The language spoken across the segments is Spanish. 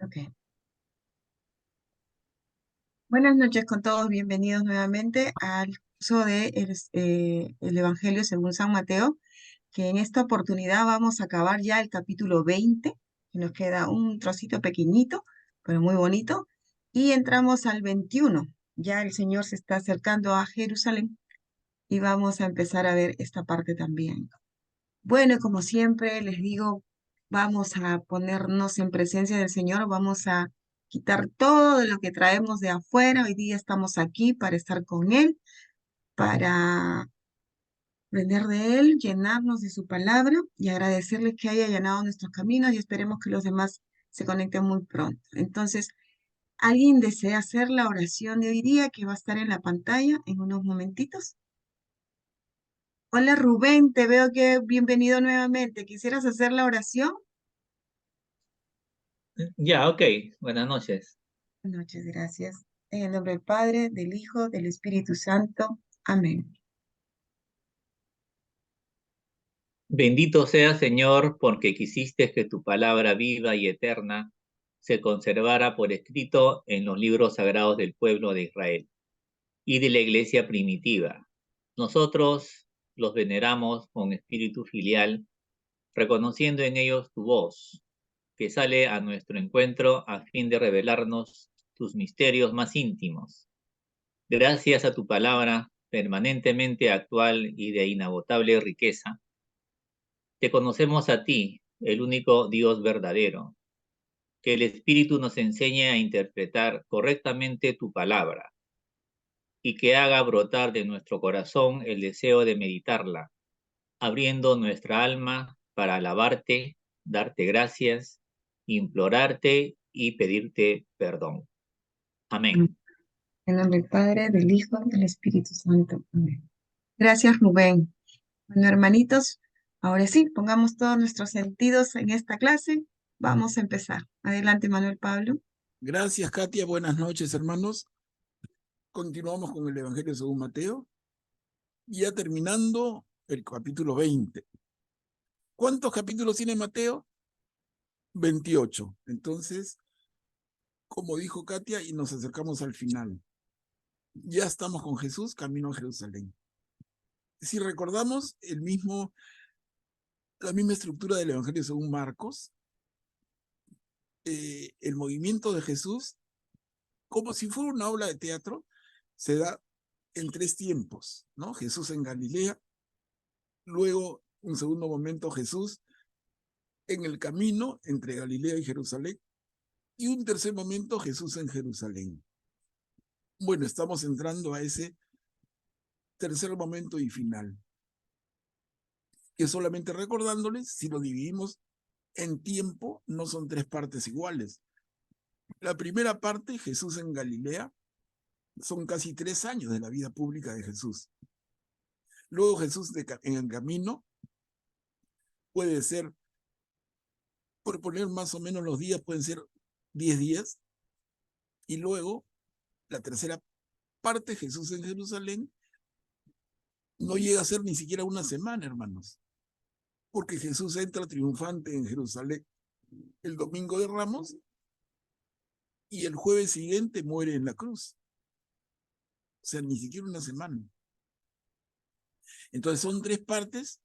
Ok. Buenas noches con todos, bienvenidos nuevamente al curso de el Evangelio según San Mateo, que en esta oportunidad vamos a acabar ya el capítulo 20, que nos queda un trocito pequeñito, pero muy bonito, y entramos al 21. Ya el Señor se está acercando a Jerusalén y vamos a empezar a ver esta parte también. Bueno, y como siempre les digo, vamos a ponernos en presencia del Señor, vamos a quitar todo de lo que traemos de afuera. Hoy día estamos aquí para estar con Él, para aprender de Él, llenarnos de su palabra y agradecerle que haya llenado nuestros caminos y esperemos que los demás se conecten muy pronto. Entonces, ¿alguien desea hacer la oración de hoy día que va a estar en la pantalla en unos momentitos? Hola Rubén, te veo que bienvenido nuevamente. ¿Quisieras hacer la oración? Ya, ok. Buenas noches. Muchas gracias. En el nombre del Padre, del Hijo, del Espíritu Santo. Amén. Bendito sea, Señor, porque quisiste que tu palabra viva y eterna se conservara por escrito en los libros sagrados del pueblo de Israel y de la iglesia primitiva. Nosotros los veneramos con espíritu filial, reconociendo en ellos tu voz, que sale a nuestro encuentro a fin de revelarnos tus misterios más íntimos. Gracias a tu palabra, permanentemente actual y de inagotable riqueza, te conocemos a ti, el único Dios verdadero. Que el Espíritu nos enseñe a interpretar correctamente tu palabra y que haga brotar de nuestro corazón el deseo de meditarla, abriendo nuestra alma para alabarte, darte gracias, implorarte y pedirte perdón. Amén. En el nombre del Padre, del Hijo, del Espíritu Santo. Amén. Gracias, Rubén. Bueno, hermanitos, ahora sí, pongamos todos nuestros sentidos en esta clase. Vamos a empezar. Adelante, Manuel Pablo. Gracias, Katia. Buenas noches, hermanos. Continuamos con el Evangelio según Mateo, ya terminando el capítulo 20. ¿Cuántos capítulos tiene Mateo? 28. Entonces, como dijo Katia, y nos acercamos al final. Ya estamos con Jesús camino a Jerusalén. Si recordamos la misma estructura del Evangelio según Marcos, el movimiento de Jesús, como si fuera una obra de teatro, se da en 3 tiempos, ¿no? Jesús en Galilea, luego, un segundo momento, Jesús en el camino entre Galilea y Jerusalén, y un tercer momento, Jesús en Jerusalén. Bueno, estamos entrando a ese tercer momento y final, que solamente recordándoles, si lo dividimos en tiempo, no son 3 partes iguales. La primera parte, Jesús en Galilea, son casi 3 años de la vida pública de Jesús. Luego Jesús en el camino puede ser, por poner más o menos los días, pueden ser 10 días, y luego la tercera parte, Jesús en Jerusalén, no llega a ser ni siquiera una semana, hermanos, porque Jesús entra triunfante en Jerusalén el domingo de Ramos y el jueves siguiente muere en la cruz. O sea, ni siquiera una semana. Entonces son 3 partes,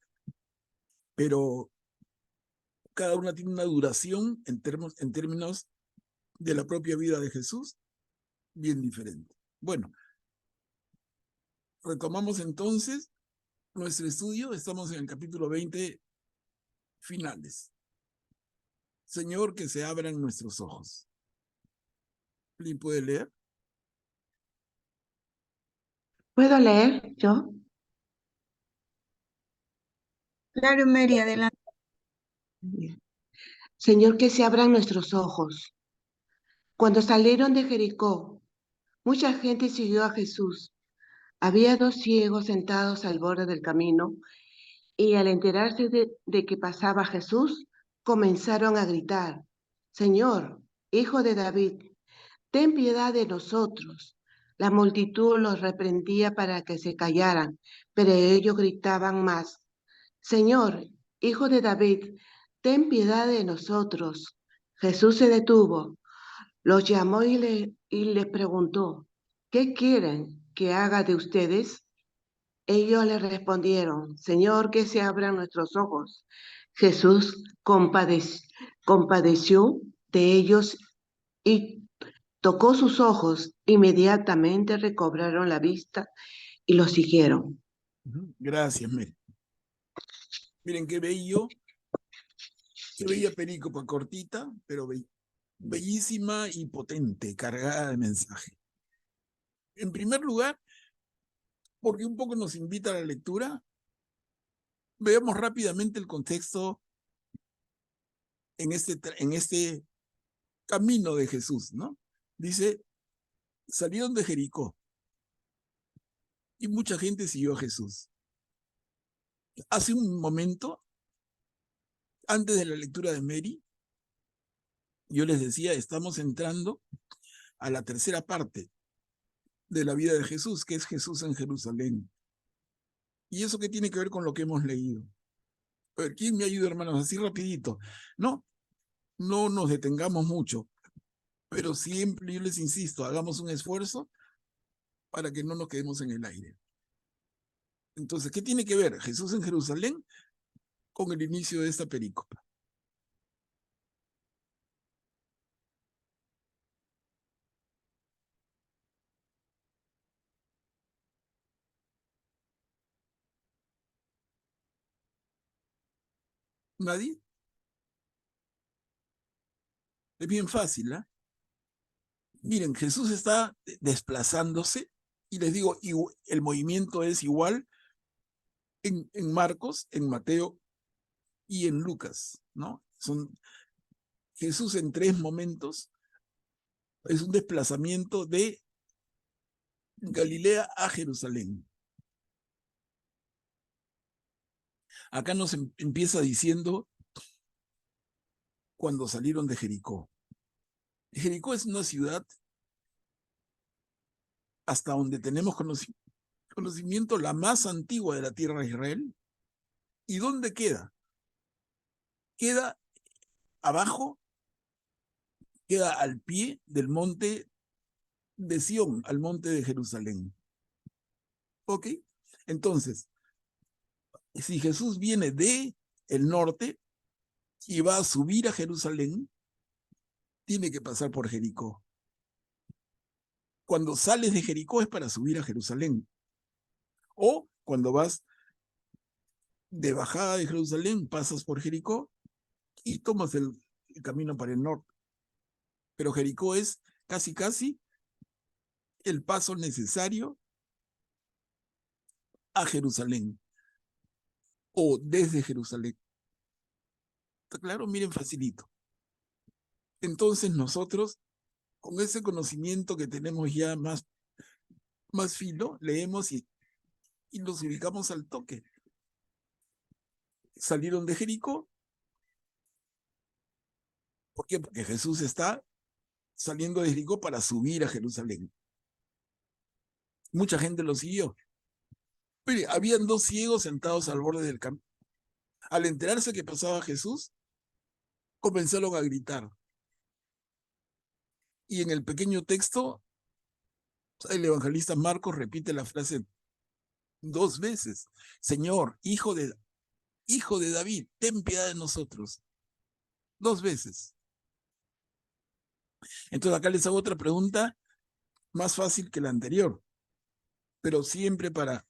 pero cada una tiene una duración en términos de la propia vida de Jesús bien diferente. Bueno, retomamos entonces nuestro estudio. Estamos en el capítulo 20, finales. Señor, que se abran nuestros ojos. ¿Alguien puede leer? ¿Puedo leer yo? Claro, Mary, adelante. Bien. Señor, que se abran nuestros ojos. Cuando salieron de Jericó, mucha gente siguió a Jesús. Había 2 ciegos sentados al borde del camino y al enterarse de que pasaba Jesús, comenzaron a gritar, Señor, Hijo de David, ten piedad de nosotros. La multitud los reprendía para que se callaran, pero ellos gritaban más, Señor, Hijo de David, ten piedad de nosotros. Jesús se detuvo, Los llamó y les preguntó, ¿qué quieren que haga de ustedes? Ellos le respondieron, Señor, que se abran nuestros ojos. Jesús compadeció de ellos y tocó sus ojos. Inmediatamente recobraron la vista y lo siguieron. Gracias, Mary. Miren qué bella perícopa, cortita, pero bellísima y potente, cargada de mensaje. En primer lugar, porque un poco nos invita a la lectura, veamos rápidamente el contexto en este camino de Jesús, ¿no? Dice, salieron de Jericó y mucha gente siguió a Jesús. Hace un momento, antes de la lectura de Mary, yo les decía, estamos entrando a la tercera parte de la vida de Jesús, que es Jesús en Jerusalén. ¿Y eso qué tiene que ver con lo que hemos leído? A ver, ¿quién me ayuda, hermanos? Así rapidito. No nos detengamos mucho, pero siempre yo les insisto, hagamos un esfuerzo para que no nos quedemos en el aire. Entonces, ¿qué tiene que ver Jesús en Jerusalén con el inicio de esta perícopa? ¿Nadie? Es bien fácil, ¿ah? Miren, Jesús está desplazándose y les digo, el movimiento es igual en Marcos, en Mateo y en Lucas, ¿no? Son Jesús en 3 momentos, es un desplazamiento de Galilea a Jerusalén. Acá nos empieza diciendo cuando salieron de Jericó. Jericó es una ciudad hasta donde tenemos conocimiento la más antigua de la tierra de Israel. ¿Y dónde queda? Queda abajo, queda al pie del monte de Sión, al monte de Jerusalén. ¿Ok? Entonces, si Jesús viene de el norte y va a subir a Jerusalén, tiene que pasar por Jericó. Cuando sales de Jericó es para subir a Jerusalén. O cuando vas de bajada de Jerusalén, pasas por Jericó y tomas el camino para el norte. Pero Jericó es casi el paso necesario a Jerusalén o desde Jerusalén. ¿Está claro? Miren, facilito. Entonces nosotros, con ese conocimiento que tenemos ya más fino, leemos y los ubicamos al toque. Salieron de Jericó. ¿Por qué? Porque Jesús está saliendo de Jericó para subir a Jerusalén. Mucha gente lo siguió. Pero habían 2 ciegos sentados al borde del camino. Al enterarse que pasaba Jesús, comenzaron a gritar. Y en el pequeño texto, el evangelista Marcos repite la frase 2 veces. Señor, hijo de David, ten piedad de nosotros. 2 veces. Entonces acá les hago otra pregunta más fácil que la anterior, pero siempre para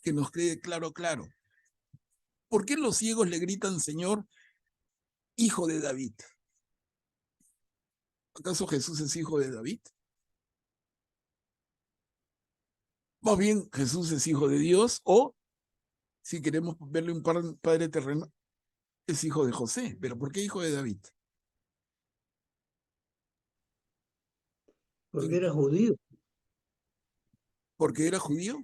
que nos quede claro. ¿Por qué los ciegos le gritan, Señor, hijo de David? ¿Acaso Jesús es hijo de David? Más bien, Jesús es hijo de Dios, o si queremos verle un padre terreno, es hijo de José. ¿Pero por qué hijo de David? Porque era judío ¿Porque era judío?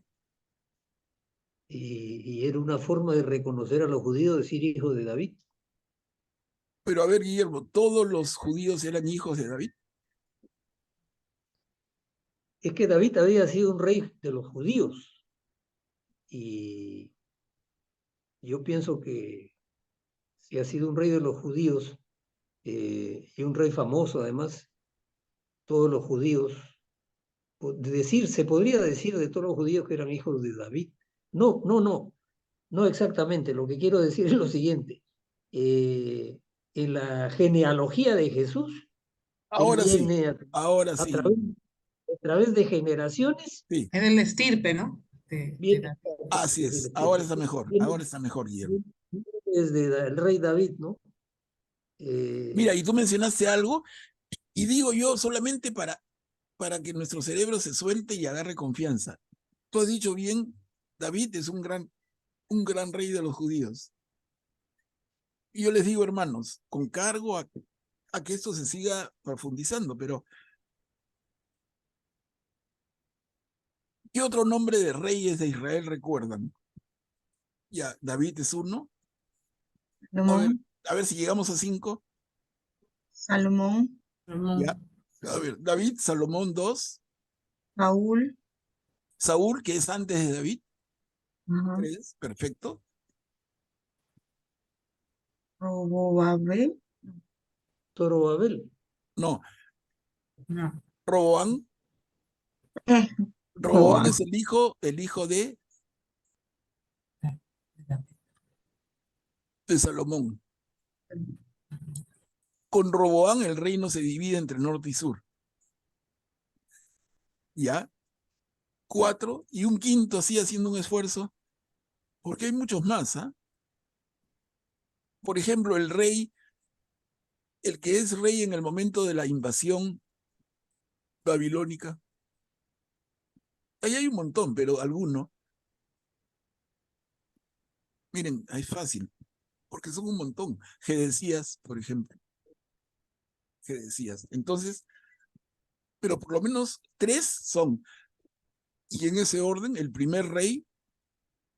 y era una forma de reconocer a los judíos, decir hijo de David. Pero a ver, Guillermo, ¿todos los judíos eran hijos de David? Es que David había sido un rey de los judíos y yo pienso que si ha sido un rey de los judíos, y un rey famoso además. Todos los judíos, se podría decir de todos los judíos que eran hijos de David. No, no, no, no exactamente. Lo que quiero decir es lo siguiente. En la genealogía de Jesús, él Ahora sí, viene ahora a sí. través de generaciones, Sí, Es del estirpe, ¿no? De viene David. así desde es. Ahora está mejor. viene Ahora está mejor, Guillermo. desde el rey David, ¿no? Mira, Eh, y tú mencionaste algo, y digo yo solamente para que nuestro cerebro se suelte y agarre confianza. Tú has dicho bien, David es un gran rey de los judíos. Y yo les digo, hermanos, con cargo a que esto se siga profundizando, pero ¿qué otro nombre de reyes de Israel recuerdan? Ya, David es uno. Salomón, A ver si llegamos a 5. Salomón, Ya. A ver, David, Salomón 2, Saúl, Saúl, que es antes de David, ajá, 3, perfecto. Robabel, Zorobabel, No, No. Roboán. eh, Roboán Joa, es el hijo de Salomón. Con Roboán el reino se divide entre norte y sur. ¿Ya? 4 y un quinto así haciendo un esfuerzo, porque hay muchos más, ¿ah? Por ejemplo, el que es rey en el momento de la invasión babilónica. Ahí hay un montón, pero alguno. Miren, es fácil, porque son un montón. Gedesías, por ejemplo. Gedesías. Entonces, pero por lo menos 3 son. Y en ese orden, el primer rey,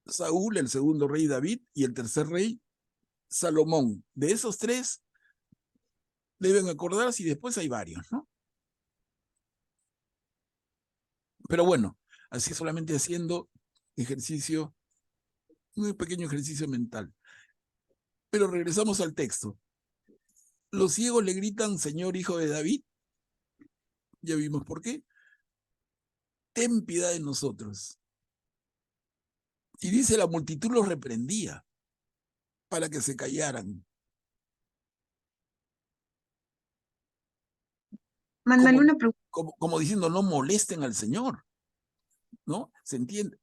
Saúl, el segundo rey, David, y el tercer rey, Salomón. De esos 3, deben acordarse y después hay varios, ¿no? Pero bueno, así solamente haciendo ejercicio, un pequeño ejercicio mental. Pero regresamos al texto. Los ciegos le gritan, Señor, hijo de David. Ya vimos por qué. Ten piedad de nosotros. Y dice, la multitud los reprendía para que se callaran. mándale Como, una pregunta. como diciendo, no molesten al Señor, ¿no? ¿Se entiende?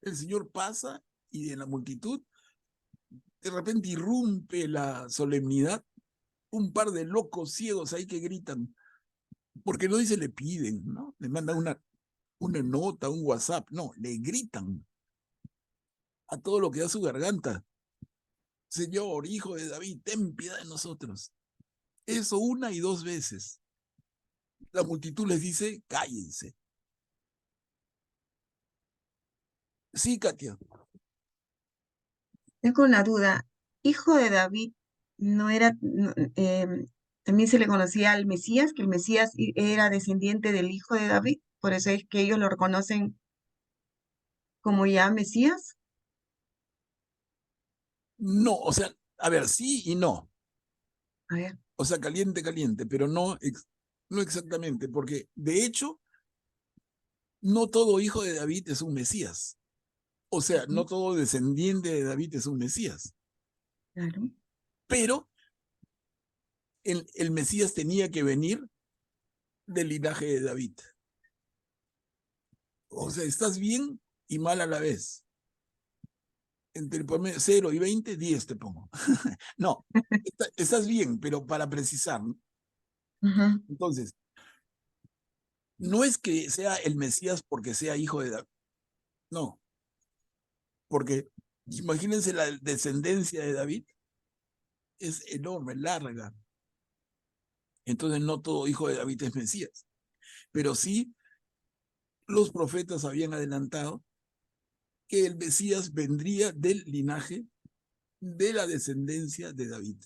El Señor pasa y en la multitud de repente irrumpe la solemnidad, un par de locos ciegos ahí que gritan, porque no dice le piden, ¿no? Le mandan una nota, un WhatsApp, no, le gritan a todo lo que da su garganta. Señor, hijo de David, ten piedad de nosotros. Eso una y dos veces. La multitud les dice, cállense. Sí, Katia. Tengo una duda. Hijo de David, no era, también se le conocía al Mesías, que el Mesías era descendiente del hijo de David, por eso es que ellos lo reconocen como ya Mesías. No, o sea, a ver, sí y no. A ver, O sea, caliente, caliente, pero no, no exactamente, porque de hecho, no todo hijo de David es un Mesías. O sea, no ujú, todo descendiente de David es un Mesías. claro. Pero el Mesías tenía que venir del linaje de David. O sea, estás bien y mal a la vez. Entre 0 y 20, 10 te pongo. No, estás bien, pero para precisar, ¿no? Ajá. Entonces, no es que sea el Mesías porque sea hijo de David, no, porque imagínense la descendencia de David, es enorme, larga. Entonces, no todo hijo de David es Mesías, pero sí los profetas habían adelantado que el Mesías vendría del linaje de la descendencia de David.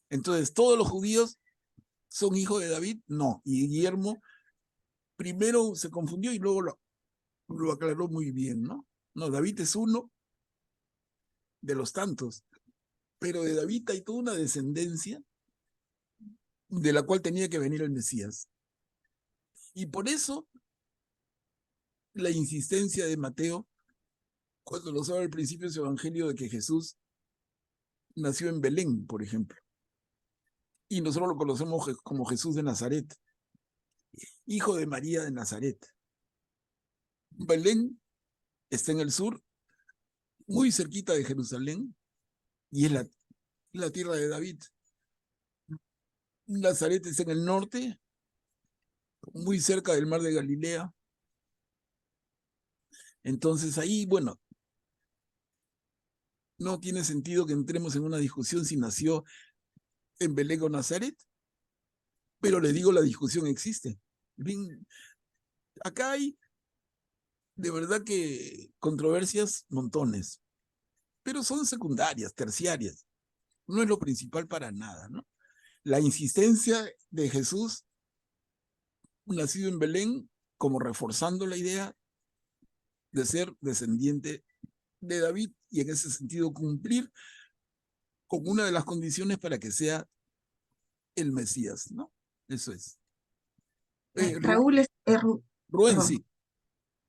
Entonces, ¿todos los judíos son hijos de David? No. Y Guillermo primero se confundió y luego lo aclaró muy bien, ¿no? No, David es uno de los tantos. pero de David hay toda una descendencia de la cual tenía que venir el Mesías. Y por eso la insistencia de Mateo, cuando nos habla al principio de su evangelio de que Jesús nació en Belén, por ejemplo, y nosotros lo conocemos como Jesús de Nazaret, hijo de María de Nazaret. Belén está en el sur, muy cerquita de Jerusalén, y es la tierra de David. Nazaret está en el norte, muy cerca del mar de Galilea. Entonces ahí, bueno, no tiene sentido que entremos en una discusión si nació en Belén o Nazaret, pero le digo, la discusión existe. Bien, acá hay de verdad que controversias montones, pero son secundarias, terciarias. No es lo principal para nada, ¿no? La insistencia de Jesús, nacido en Belén, como reforzando la idea de ser descendiente de David y en ese sentido cumplir con una de las condiciones para que sea el Mesías, ¿no? Eso es. Raúl, Rubén, perdón, sí.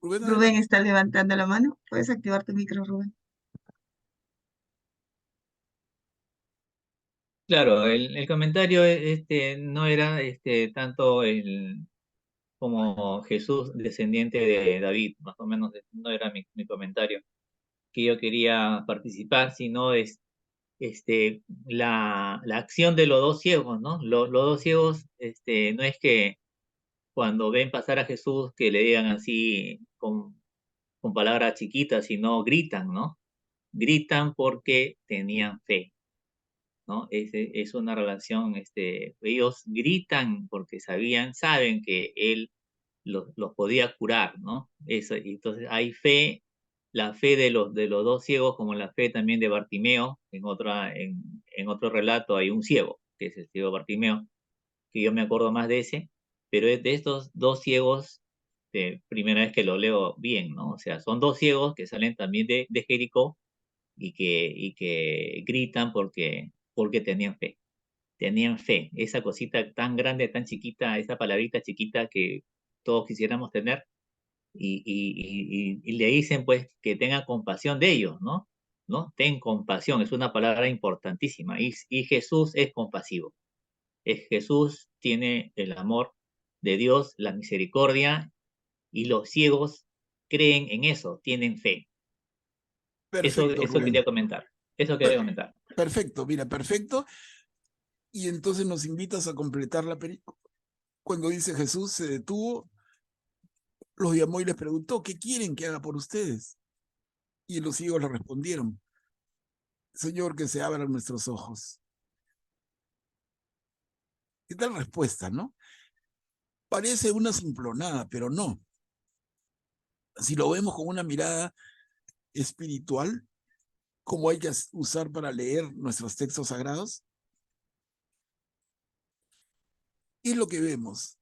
Rubén, Rubén adelante. está levantando la mano. ¿Puedes activar tu micro, Rubén? Claro, el comentario no era tanto como Jesús descendiente de David, más o menos no era mi comentario que yo quería participar, sino es la acción de los dos ciegos, ¿no? Los dos ciegos, no es que cuando ven pasar a Jesús que le digan así con palabras chiquitas, sino gritan, ¿no? Gritan porque tenían fe, ¿no? Es una relación, ellos gritan porque saben que Él los podía curar, ¿no? Entonces hay fe, la fe de los dos ciegos, como la fe también de Bartimeo, en otro relato hay un ciego, que es el ciego Bartimeo, que yo me acuerdo más de ese, pero es de estos dos ciegos, primera vez que lo leo bien, ¿no? O sea, son dos ciegos que salen también de Jericó y que gritan porque tenían fe, esa cosita tan grande, tan chiquita, esa palabrita chiquita que todos quisiéramos tener, y le dicen pues que tengan compasión de ellos, ¿no? ¿No? Ten compasión, es una palabra importantísima, y Jesús es compasivo. Jesús tiene el amor de Dios, la misericordia, y los ciegos creen en eso, tienen fe. Eso, Perfecto, eso Rubén. quería comentar. Eso quería comentar. Perfecto, mira, perfecto. Y entonces nos invitas a completar la película. Cuando dice Jesús se detuvo, los llamó y les preguntó, ¿qué quieren que haga por ustedes? Y los ciegos le respondieron, Señor, que se abran nuestros ojos. ¿Qué tal respuesta, no? Parece una simplonada, pero no. Si lo vemos con una mirada espiritual, como hay que usar para leer nuestros textos sagrados, ¿qué es lo que vemos?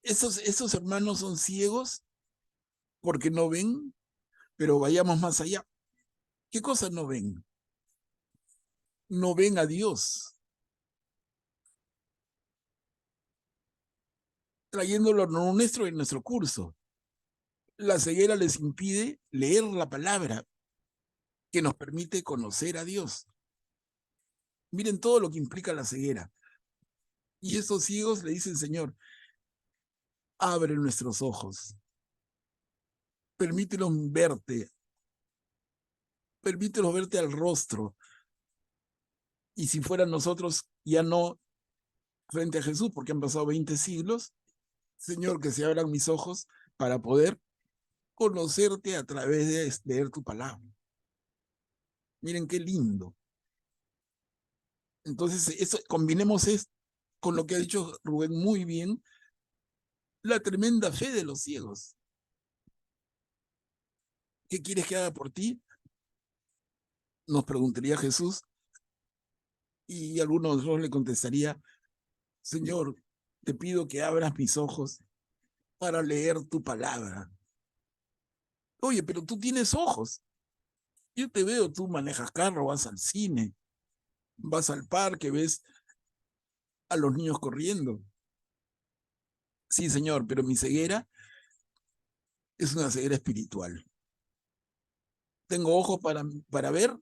Estos hermanos son ciegos porque no ven, pero vayamos más allá. ¿Qué cosas no ven? No ven a Dios, trayéndolo a nuestro en nuestro curso. La ceguera les impide leer la palabra que nos permite conocer a Dios. Miren todo lo que implica la ceguera. Y estos ciegos le dicen, Señor, abre nuestros ojos, permítenos verte al rostro. Y si fueran nosotros, ya no frente a Jesús, porque han pasado 20 siglos, Señor, que se abran mis ojos para poder conocerte a través de leer tu palabra. Miren qué lindo. Entonces, combinemos esto con lo que ha dicho Rubén muy bien, la tremenda fe de los ciegos. ¿Qué quieres que haga por ti? Nos preguntaría Jesús, y alguno de nosotros le contestaría, Señor, te pido que abras mis ojos para leer tu palabra. Oye, pero tú tienes ojos. Yo te veo, tú manejas carro, vas al cine, vas al parque, ves a los niños corriendo. Sí, Señor, pero mi ceguera es una ceguera espiritual. Tengo ojos para ver,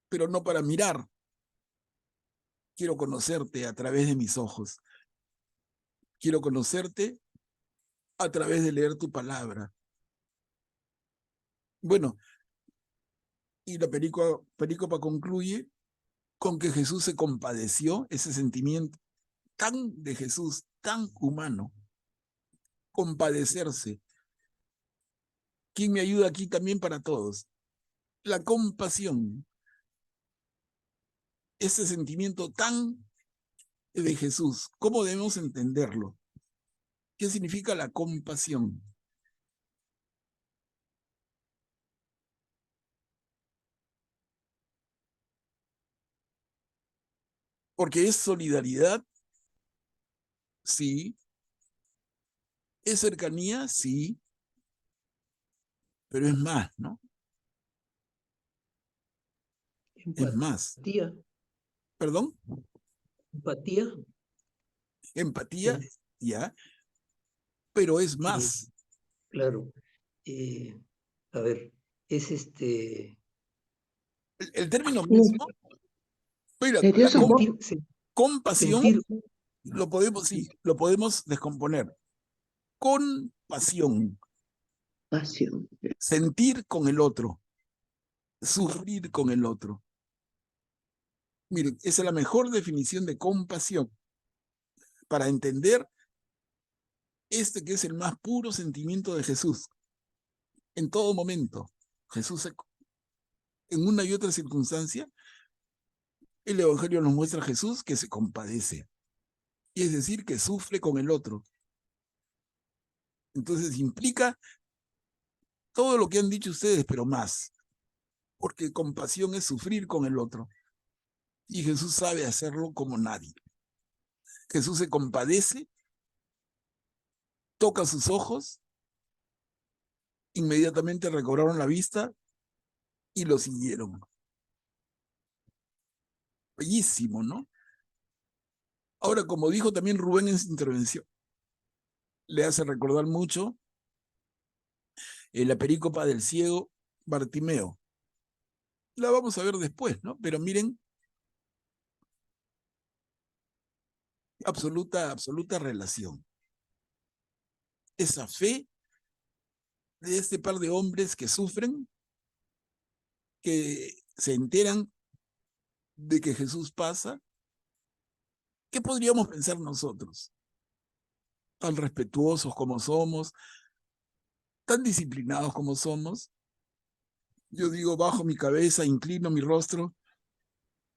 pero no para mirar. Quiero conocerte a través de mis ojos. Quiero conocerte a través de leer tu palabra. Bueno, y la perícopa concluye con que Jesús se compadeció, ese sentimiento tan de Jesús, tan humano, compadecerse. ¿Quién me ayuda aquí también para todos? La compasión, ese sentimiento tan de Jesús. ¿Cómo debemos entenderlo? ¿Qué significa la compasión? Porque es solidaridad, sí. Es cercanía, sí. Pero es más, ¿no? Es más. Empatía, ¿Perdón? empatía, Empatía, sen- ya. Pero es eh, más. claro. A ver, es El término mismo, mira, Le dio la su voz. compasión sentir, lo podemos, sí, lo podemos descomponer. Compasión, pasión. sentir con el otro, sufrir con el otro. Miren, esa es la mejor definición de compasión para entender este que es el más puro sentimiento de Jesús. En todo momento, Jesús, en una y otra circunstancia, el Evangelio nos muestra a Jesús que se compadece, y es decir, que sufre con el otro. Entonces implica todo lo que han dicho ustedes, pero más, porque compasión es sufrir con el otro, y Jesús sabe hacerlo como nadie. Jesús se compadece, toca sus ojos, inmediatamente recobraron la vista y lo siguieron. Bellísimo, ¿no? Ahora, como dijo también Rubén en su intervención, le hace recordar mucho la perícopa del ciego Bartimeo. La vamos a ver después, ¿no? Pero miren, absoluta relación. Esa fe de este par de hombres que sufren, que se enteran de que Jesús pasa. ¿Qué podríamos pensar nosotros? Tan respetuosos como somos, tan disciplinados como somos. Yo digo, bajo mi cabeza, inclino mi rostro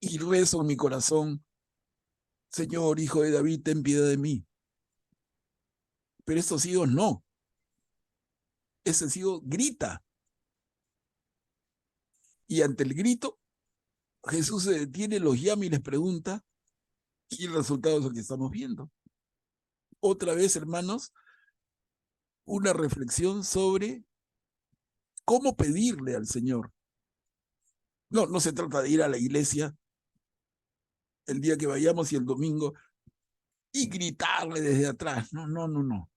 y rezo en mi corazón, Señor, Hijo de David, ten piedad de mí. Pero estos ciegos no. Ese ciego grita. Y ante el grito, Jesús se detiene, los llama y les pregunta, y el resultado es el que estamos viendo. Otra vez, hermanos, una reflexión sobre cómo pedirle al Señor. No, no se trata de ir a la iglesia el día que vayamos y el domingo y gritarle desde atrás. No, no, no, no.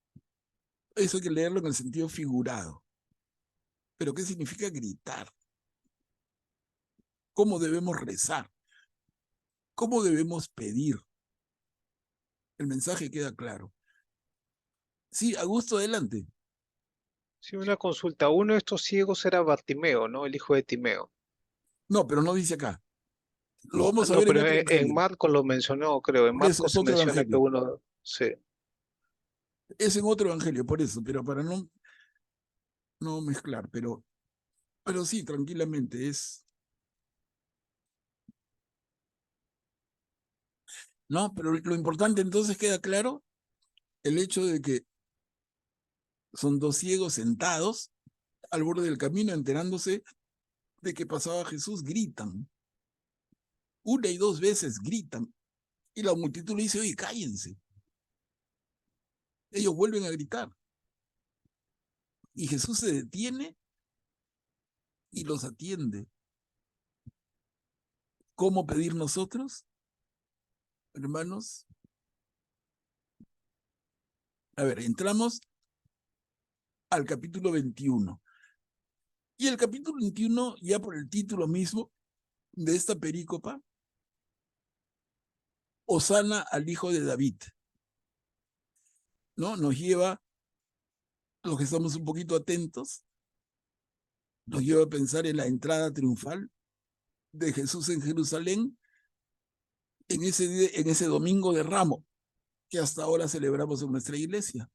Eso hay que leerlo en el sentido figurado. Pero ¿qué significa gritar? ¿Cómo debemos rezar? ¿Cómo debemos pedir? El mensaje queda claro. Sí, Augusto, adelante. Sí, una consulta. Uno de estos ciegos era Bartimeo, ¿no? El hijo de Timeo. No, pero no dice acá. Lo Ah, vamos a no, ver en pero otro en evangelio. Marcos lo mencionó, creo. En Por eso Marcos es se otro menciona que evangelio. uno. Sí. Es en otro evangelio, por eso, pero para no mezclar, pero sí, tranquilamente es. No, pero lo importante entonces queda claro el hecho de que son dos ciegos sentados al borde del camino enterándose de que pasaba Jesús, gritan. Una y dos veces gritan. Y la multitud le dice, oye, cállense. Ellos vuelven a gritar. Y Jesús se detiene y los atiende. ¿Cómo pedir nosotros, hermanos? A ver, entramos al capítulo 21. Y el capítulo 21, ya por el título mismo de esta perícopa, Hosana al hijo de David, ¿no? Nos lleva, los que estamos un poquito atentos, nos lleva a pensar en la entrada triunfal de Jesús en Jerusalén en ese domingo de Ramos, que hasta ahora celebramos en nuestra iglesia.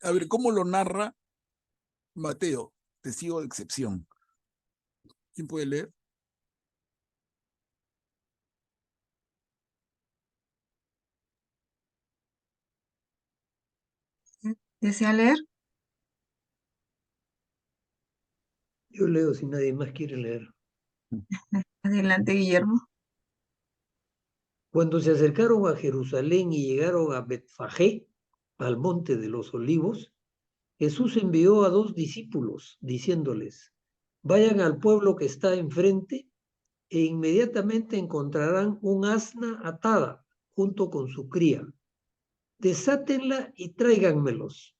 A ver, ¿cómo lo narra Mateo, testigo de excepción? ¿Quién puede leer? ¿Desea leer? Yo leo si nadie más quiere leer. Adelante, Guillermo. Cuando se acercaron a Jerusalén y llegaron a Betfagé, al monte de los olivos, Jesús envió a 2 discípulos, diciéndoles, vayan al pueblo que está enfrente e inmediatamente encontrarán un asna atada junto con su cría. Desátenla y tráiganmelos.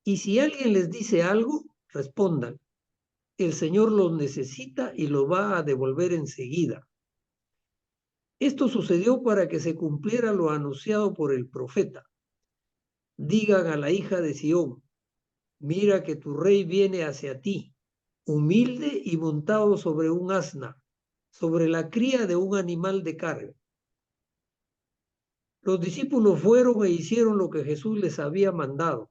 Y si alguien les dice algo, respondan, el Señor los necesita y lo va a devolver enseguida. Esto sucedió para que se cumpliera lo anunciado por el profeta. Digan a la hija de Sión, mira que tu rey viene hacia ti, humilde y montado sobre un asna, sobre la cría de un animal de carga. Los discípulos fueron e hicieron lo que Jesús les había mandado.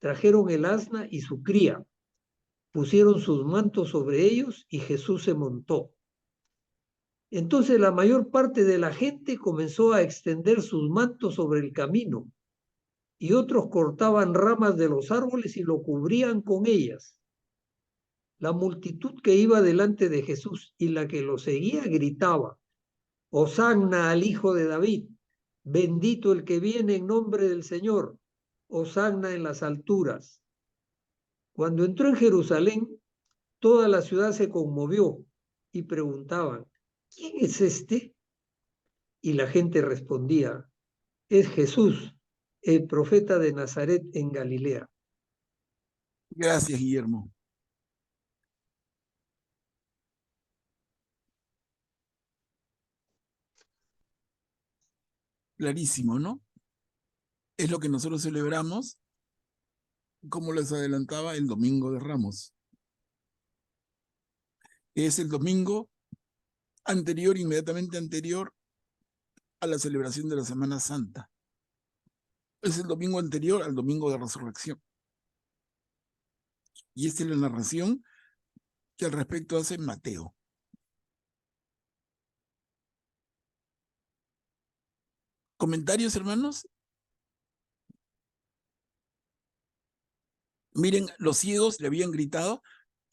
Trajeron el asna y su cría, pusieron sus mantos sobre ellos y Jesús se montó. Entonces la mayor parte de la gente comenzó a extender sus mantos sobre el camino, y otros cortaban ramas de los árboles y lo cubrían con ellas. La multitud que iba delante de Jesús y la que lo seguía gritaba, Hosanna al Hijo de David, bendito el que viene en nombre del Señor, Hosanna en las alturas. Cuando entró en Jerusalén, toda la ciudad se conmovió y preguntaban, ¿quién es este? Y la gente respondía, es Jesús, el profeta de Nazaret en Galilea. Gracias, Guillermo. Clarísimo, ¿no? Es lo que nosotros celebramos, como les adelantaba, el Domingo de Ramos. Es el domingo anterior, inmediatamente anterior a la celebración de la Semana Santa. Es el domingo anterior al Domingo de Resurrección. Y esta es la narración que al respecto hace Mateo. ¿Comentarios, hermanos? Miren, los ciegos le habían gritado,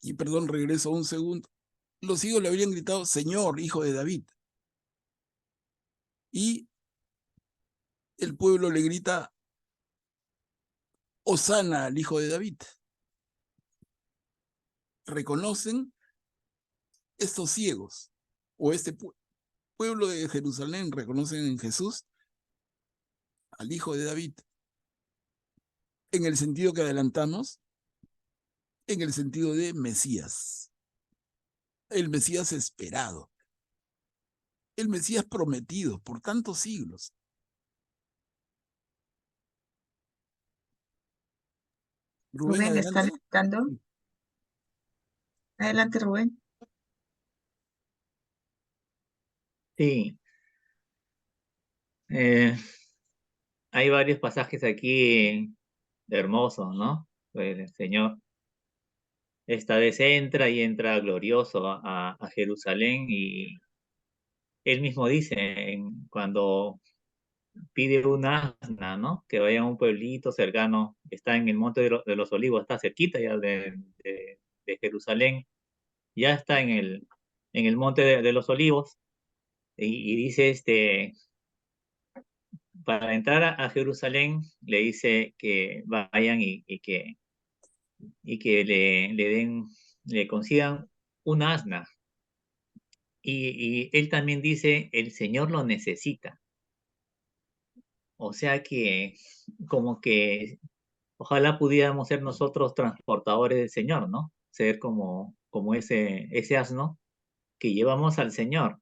y perdón, regreso un segundo, los ciegos le habían gritado, Señor, Hijo de David. Y el pueblo le grita, Hosana al Hijo de David. Reconocen estos ciegos, o este pueblo de Jerusalén, reconocen en Jesús al Hijo de David. En el sentido que adelantamos, en el sentido de Mesías. El Mesías esperado. El Mesías prometido por tantos siglos. Rubén, Rubén está adelante. levantando. Adelante, Rubén. Sí, hay varios pasajes aquí hermosos, ¿no? El Señor esta vez entra y entra glorioso a Jerusalén y él mismo dice cuando pide un asna, ¿no? Que vaya a un pueblito cercano, está en el monte de los Olivos, está cerquita ya de Jerusalén, ya está en el monte de los Olivos y dice para entrar a Jerusalén le dice que vayan y que le consigan un asna. y él también dice, el Señor lo necesita. O sea que, como que, ojalá pudiéramos ser nosotros transportadores del Señor, ¿no? Ser como ese asno que llevamos al Señor,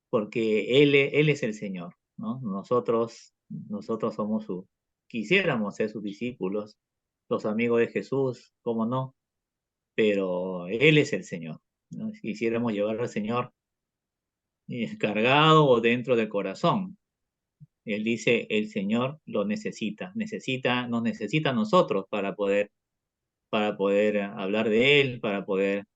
porque Él es el Señor, ¿no? Nosotros quisiéramos ser sus discípulos, los amigos de Jesús, ¿cómo no? Pero Él es el Señor, ¿no? Si quisiéramos llevar al Señor cargado o dentro del corazón. Él dice, el Señor lo nos necesita a nosotros para poder hablar de Él, para poder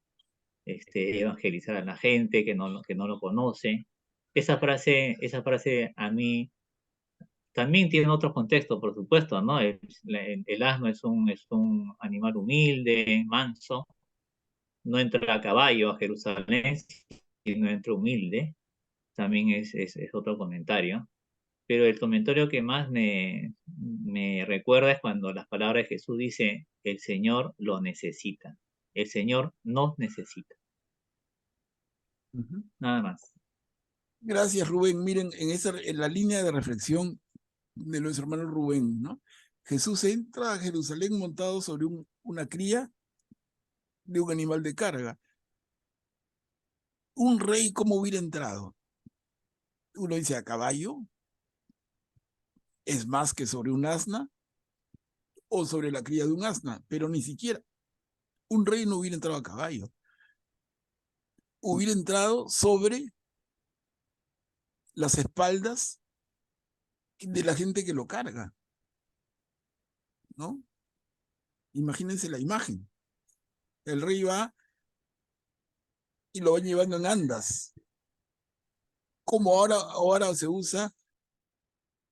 evangelizar a la gente que no lo conoce. Esa frase a mí también tiene otro contexto, por supuesto, ¿no? El asno es un animal humilde, manso, no entra a caballo a Jerusalén, sino entra humilde. También es otro comentario. Pero el comentario que más me recuerda es cuando las palabras de Jesús dice, el Señor lo necesita. El Señor nos necesita. Ujú. Nada más. Gracias, Rubén. Miren, en la línea de reflexión de nuestro hermano Rubén, ¿no? Jesús entra a Jerusalén montado sobre una cría de un animal de carga. Un rey, ¿cómo hubiera entrado? Uno dice a caballo, es más que sobre un asna o sobre la cría de un asna, pero ni siquiera. Un rey no hubiera entrado a caballo. Hubiera entrado sobre las espaldas de la gente que lo carga, ¿no? Imagínense la imagen. El rey va y lo van llevando en andas, como ahora se usa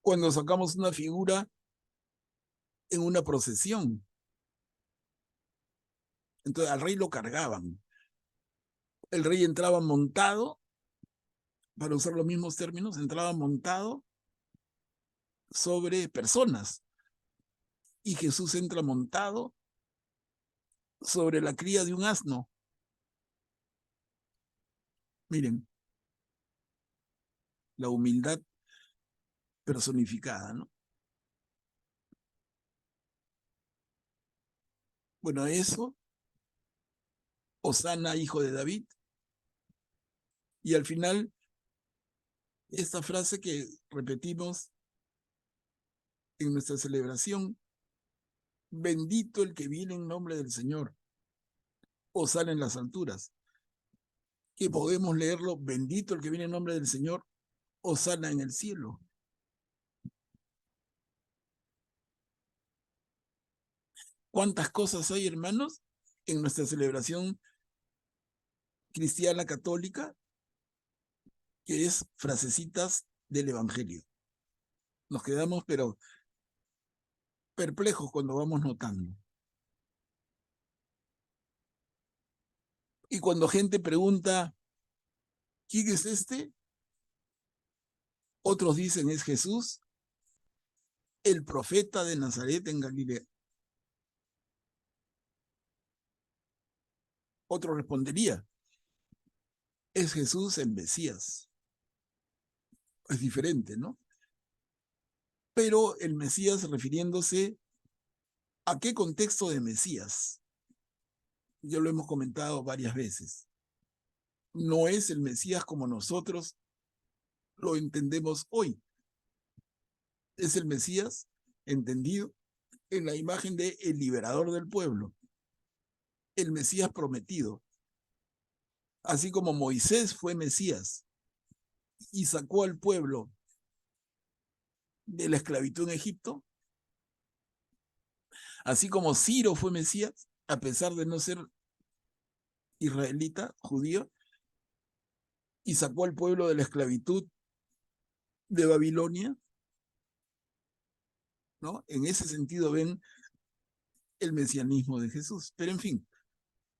cuando sacamos una figura en una procesión. Entonces al rey lo cargaban. El rey entraba montado, para usar los mismos términos, entraba montado sobre personas. Y Jesús entra montado sobre la cría de un asno. Miren, la humildad personificada, ¿no? Bueno, eso, Hosana, hijo de David. Y al final, esta frase que repetimos en nuestra celebración, bendito el que viene en nombre del Señor, Hosana en las alturas. Que podemos leerlo, bendito el que viene en nombre del Señor, Hosana en el cielo. ¿Cuántas cosas hay, hermanos, en nuestra celebración cristiana católica, que es frasecitas del Evangelio? Nos quedamos, pero perplejos cuando vamos notando. Y cuando gente pregunta, ¿quién es este? Otros dicen, es Jesús, el profeta de Nazaret en Galilea. Otro respondería, es Jesús el Mesías. Es diferente, ¿no? Pero el Mesías refiriéndose a qué contexto de Mesías. Ya lo hemos comentado varias veces. No es el Mesías como nosotros lo entendemos hoy. Es el Mesías entendido en la imagen de el liberador del pueblo, el Mesías prometido. Así como Moisés fue Mesías y sacó al pueblo de la esclavitud en Egipto, así como Ciro fue Mesías, a pesar de no ser israelita, judío, y sacó al pueblo de la esclavitud de Babilonia, ¿no? En ese sentido ven el mesianismo de Jesús. Pero en fin,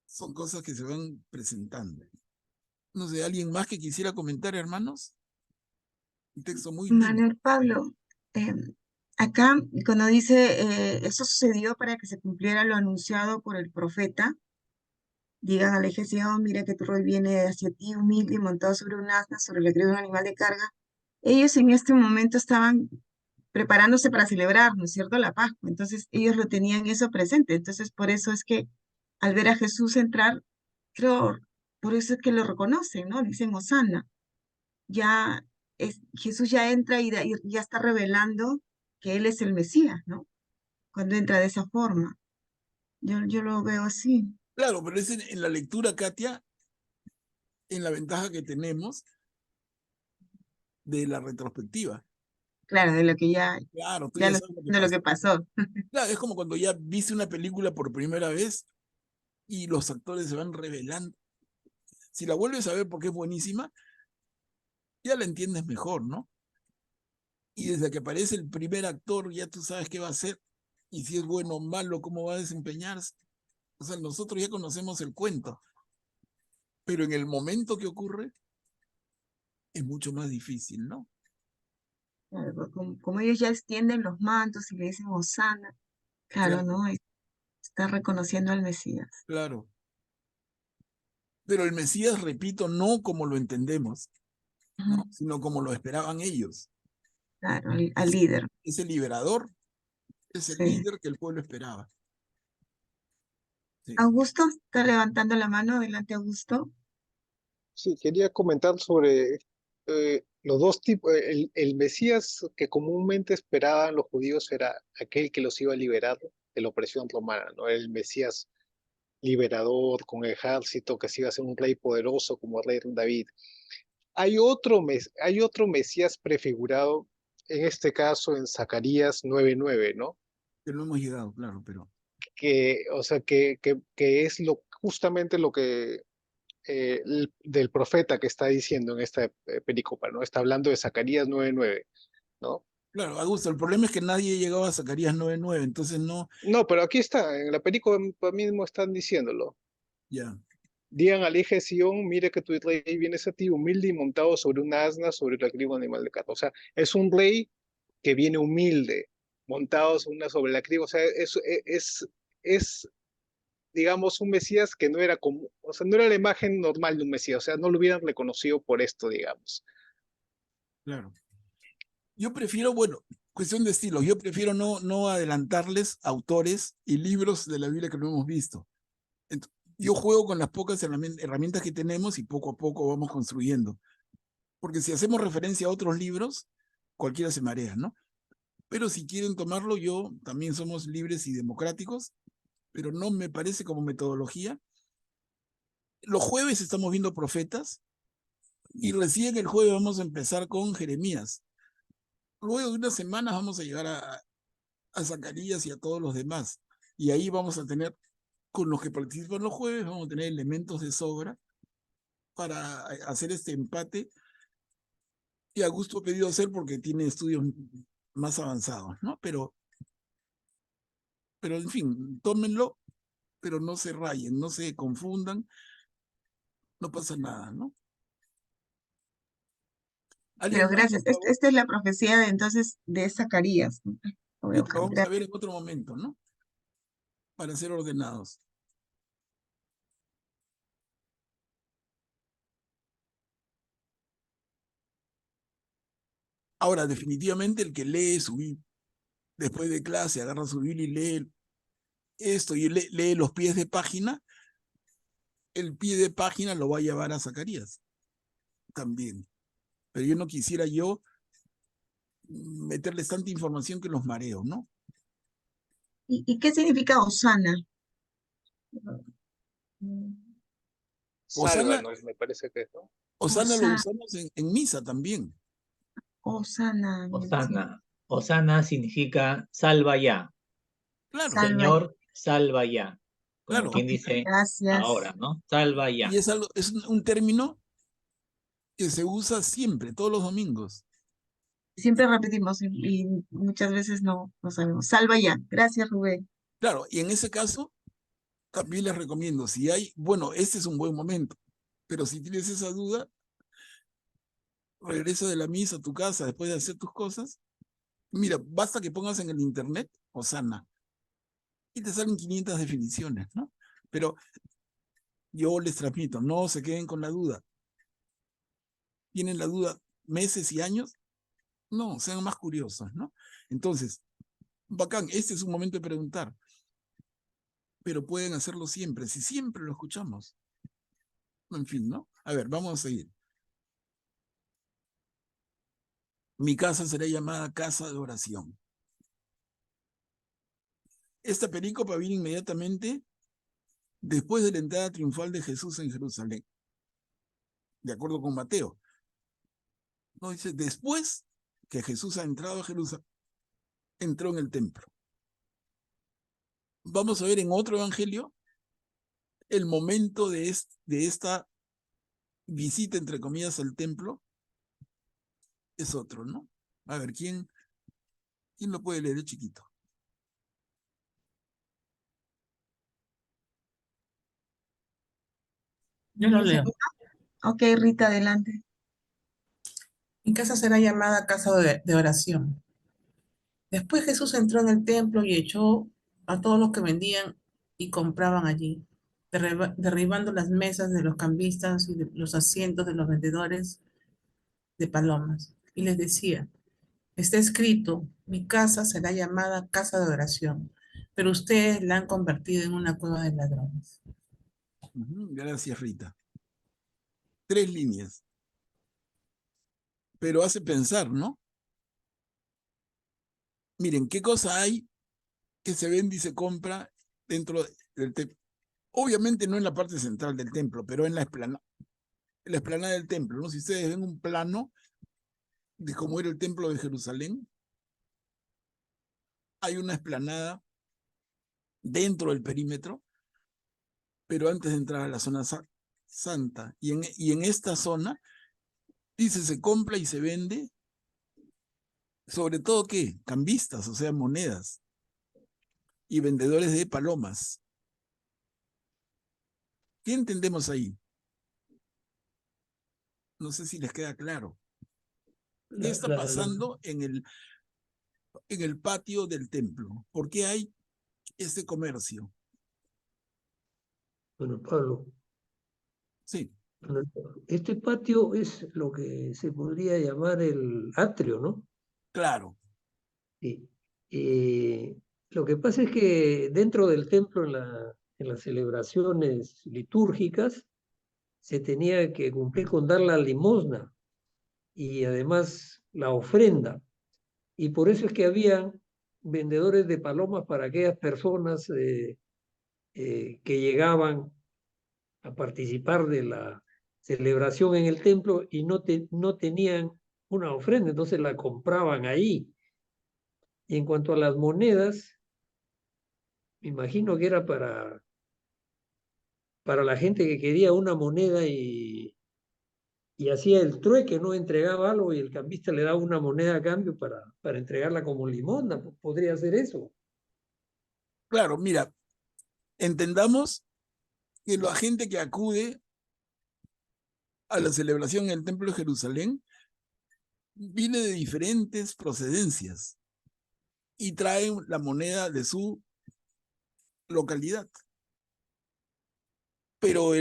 son cosas que se van presentando. No sé, ¿alguien más que quisiera comentar, hermanos? Un texto muy lindo. Manuel Pablo, acá cuando dice, eso sucedió para que se cumpliera lo anunciado por el profeta, digan al ejército: "Oh, mira que tu rey viene hacia ti, humilde y montado sobre un asna, sobre la cría de un animal de carga". Ellos en este momento estaban preparándose para celebrar, ¿no es cierto?, la Pascua. Entonces ellos lo tenían eso presente. Entonces por eso es que al ver a Jesús entrar, creo, por eso es que lo reconocen, ¿no? Dicen Hosana. Ya Jesús ya entra y ya está revelando que Él es el Mesías, ¿no? Cuando entra de esa forma. Yo lo veo así. Claro, pero es en la lectura, Katia, en la ventaja que tenemos de la retrospectiva. Claro, de lo que Claro, tú ya ya lo sabes lo que de lo pasó. que pasó. Claro, es como cuando ya viste una película por primera vez y los actores se van revelando. Si la vuelves a ver porque es buenísima, ya la entiendes mejor, ¿no? Y desde que aparece el primer actor, ya tú sabes qué va a hacer y si es bueno o malo, cómo va a desempeñarse. O sea, nosotros ya conocemos el cuento, pero en el momento que ocurre es mucho más difícil, ¿no? Claro, pues, como ellos ya extienden los mantos y le dicen Hosana, claro, Claro, ¿no? Está reconociendo al Mesías. claro. Pero el Mesías, repito, no como lo entendemos, ¿no? Ujú. Sino como lo esperaban ellos. Claro, al Es, líder. es el liberador, es el Sí. líder que el pueblo esperaba. Sí. Augusto está levantando la mano. Adelante, Augusto. Sí, quería comentar sobre los dos tipos. El Mesías que comúnmente esperaban los judíos era aquel que los iba a liberar de la opresión romana, ¿no? El Mesías liberador con ejército que se iba a ser un rey poderoso como el rey David. Hay otro Mesías prefigurado, en este caso en Zacarías 9:9, ¿no? Que no hemos llegado, claro, pero Que, o sea, que es justamente lo que del profeta que está diciendo en esta pericopa, ¿no? Está hablando de Zacarías 9:9, ¿no? claro, Augusto, el problema es que nadie llegaba a Zacarías 9:9, entonces no, No, pero aquí está, en la pericopa mismo están diciéndolo. ya, Digan al hija de Sión, mire que tu rey viene a ti, humilde y montado sobre un asna, sobre el crivo animal de carga. O sea, es un rey que viene humilde, montado sobre la criba. O sea, es, digamos, un Mesías que no era como, o sea, no era la imagen normal de un Mesías. O sea, no lo hubieran reconocido por esto, digamos. claro. Yo prefiero, bueno, cuestión de estilo, yo prefiero no adelantarles autores y libros de la Biblia que no hemos visto. Yo juego con las pocas herramientas que tenemos y poco a poco vamos construyendo. Porque si hacemos referencia a otros libros, cualquiera se marea, ¿no? Pero si quieren tomarlo, yo también somos libres y democráticos, pero no me parece como metodología. Los jueves estamos viendo profetas y recién el jueves vamos a empezar con Jeremías. Luego de unas semanas vamos a llegar a Zacarías y a todos los demás. Y ahí vamos a tener, con los que participan los jueves, vamos a tener elementos de sobra para hacer este empate que Augusto ha pedido hacer porque tiene estudios más avanzados, ¿no? Pero en fin, tómenlo, pero no se rayen, no se confundan, no pasa nada, ¿no? Pero ¿Alguien más, gracias. por favor? Esta es la profecía de entonces de Zacarías, ¿no? Lo voy a Sí, pero buscar. vamos a Gracias. ver en otro momento, ¿no? Para ser ordenados. Ahora, definitivamente el que lee su Biblia, después de clase, agarra su Biblia y lee esto y lee los pies de página, el pie de página lo va a llevar a Zacarías también. Pero yo no quisiera yo meterles tanta información que los mareo, ¿no? ¿Y qué significa Osana? Osana, Sálvanos, me parece que es, ¿no? Osana lo Osana, usamos en misa también. Osana, sí. Osana. Osana significa salva ya. Claro, Salva. Señor, salva ya. Como claro. quien dice Gracias. ahora, ¿no? Salva Y ya. es un término que se usa siempre, todos los domingos. Siempre repetimos y muchas veces no sabemos. Salva ya. Gracias, Rubén. Claro, y en ese caso también les recomiendo, si hay, bueno, este es un buen momento, pero si tienes esa duda, regresa de la misa a tu casa después de hacer tus cosas. Mira, basta que pongas en el internet Osana y te salen 500 definiciones, ¿no? Pero Yo les transmito, no se queden con la duda. ¿Tienen la duda meses y años? No, sean más curiosos, ¿no? Entonces, bacán, este es un momento de preguntar. Pero pueden hacerlo siempre, si siempre lo escuchamos. En fin, ¿no? A ver, vamos a seguir. Mi casa será llamada casa de oración. Esta perícopa viene inmediatamente después de la entrada triunfal de Jesús en Jerusalén, de acuerdo con Mateo. No dice, después que Jesús ha entrado a Jerusalén, entró en el templo. Vamos a ver en otro evangelio el momento de esta visita, entre comillas, al templo. Es otro, ¿no? A ver, ¿quién lo puede leer, chiquito? Yo lo ¿Dice leo. Rita? Ok, Rita, adelante. Mi casa será llamada casa de oración. Después Jesús entró en el templo y echó a todos los que vendían y compraban allí, derribando las mesas de los cambistas y los asientos de los vendedores de palomas. Y les decía, está escrito, mi casa será llamada casa de oración, pero ustedes la han convertido en una cueva de ladrones. Gracias, Rita. 3 líneas. Pero hace pensar, ¿no? Miren, ¿qué cosa hay que se vende y se compra dentro del templo? Obviamente no en la parte central del templo, pero en la explanada del templo, ¿no? Si ustedes ven un plano de cómo era el templo de Jerusalén, hay una explanada dentro del perímetro, pero antes de entrar a la zona santa. Y en esta zona, dice, se compra y se vende, sobre todo, ¿qué? Cambistas, o sea, monedas, y vendedores de palomas. ¿Qué entendemos ahí? No sé si les queda claro. ¿Qué está pasando en el patio del templo? ¿Por qué hay este comercio? Bueno, Pablo, Sí, este patio es lo que se podría llamar el atrio, ¿no? claro. Sí. Lo que pasa es que dentro del templo, en las celebraciones litúrgicas, se tenía que cumplir con dar la limosna y además la ofrenda. Y por eso es que había vendedores de palomas para aquellas personas que llegaban a participar de la celebración en el templo y no tenían una ofrenda, entonces la compraban ahí. Y en cuanto a las monedas, me imagino que era para la gente que quería una moneda y hacía el trueque, ¿no? Entregaba algo y el cambista le daba una moneda a cambio para entregarla como limosna. Podría ser eso. Claro, mira, entendamos que la gente que acude a la celebración en el Templo de Jerusalén viene de diferentes procedencias y traen la moneda de su localidad. Pero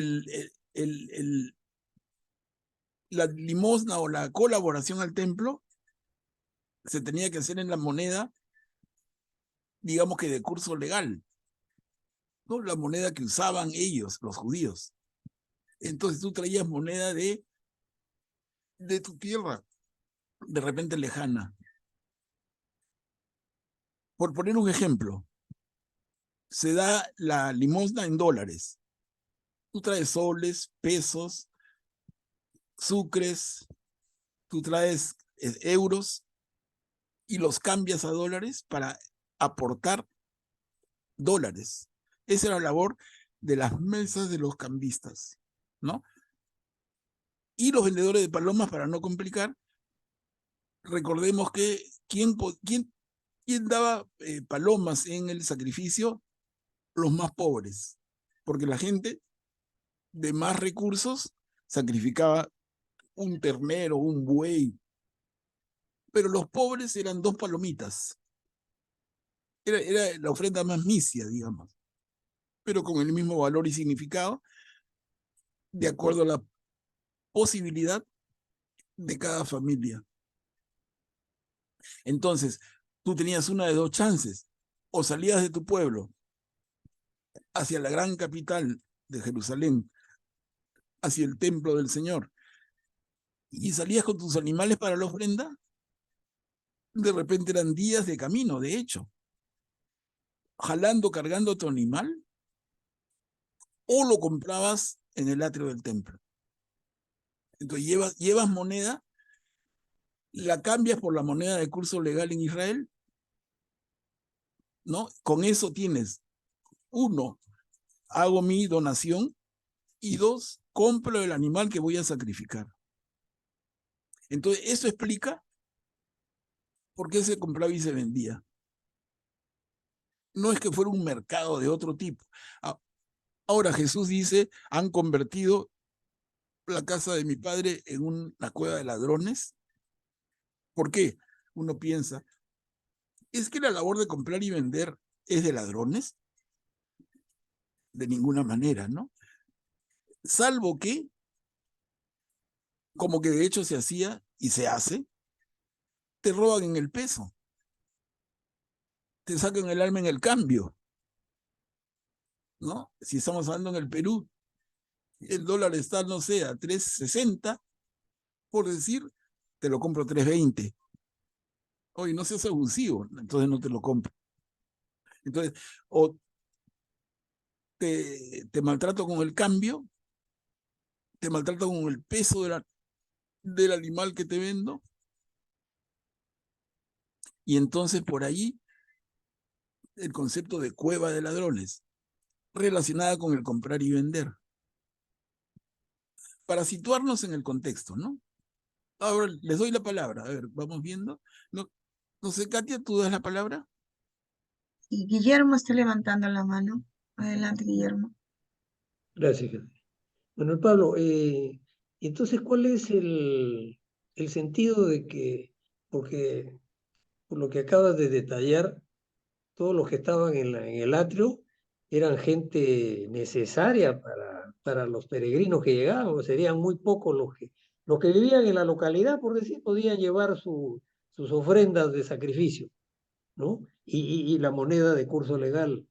la limosna o la colaboración al templo se tenía que hacer en la moneda, digamos que de curso legal, ¿no? La moneda que usaban ellos, los judíos. Entonces tú traías moneda de tu tierra, de repente lejana. Por poner un ejemplo, se da la limosna en dólares. Tú traes soles, pesos, sucres, tú traes euros y los cambias a dólares para aportar dólares. Esa era la labor de las mesas de los cambistas, ¿no? Y los vendedores de palomas, para no complicar, recordemos que ¿quién daba palomas en el sacrificio? Los más pobres, porque la gente de más recursos sacrificaba un ternero, un buey, pero los pobres eran 2 palomitas. Era la ofrenda más misia, digamos, pero con el mismo valor y significado de acuerdo a la posibilidad de cada familia. Entonces, tú tenías una de dos chances: o salías de tu pueblo hacia la gran capital de Jerusalén, hacia el templo del Señor, y salías con tus animales para la ofrenda. De repente eran días de camino, de hecho, jalando, cargando tu animal, o lo comprabas en el atrio del templo. Entonces llevas moneda, la cambias por la moneda de curso legal en Israel, ¿no? Con eso tienes, uno, hago mi donación, y dos, compro el animal que voy a sacrificar. Entonces, eso explica por qué se compraba y se vendía. No es que fuera un mercado de otro tipo. Ahora Jesús dice, han convertido la casa de mi padre en una cueva de ladrones. ¿Por qué? Uno piensa, ¿es que la labor de comprar y vender es de ladrones? De ninguna manera, ¿no? Salvo que, como que de hecho se hacía y se hace, te roban en el peso, te sacan el alma en el cambio, ¿no? Si estamos hablando en el Perú, el dólar está, no sé, a 3.60, por decir, te lo compro 3.20. Oye, no seas abusivo, entonces no te lo compro. Entonces, o te maltrato con el cambio, te maltrato con el peso del animal que te vendo, y entonces por ahí el concepto de cueva de ladrones, relacionada con el comprar y vender. Para situarnos en el contexto, ¿no? Ahora les doy la palabra. A ver, vamos viendo. No sé, Katia, ¿tú das la palabra? Y Guillermo está levantando la mano. Adelante, Guillermo. Gracias, Henry. Bueno, Pablo, entonces, ¿cuál es el sentido de que, porque por lo que acabas de detallar, todos los que estaban en el atrio eran gente necesaria para los peregrinos que llegaban, o serían muy pocos los que vivían en la localidad, por decir, podían llevar sus ofrendas de sacrificio, ¿no? Y la moneda de curso legal.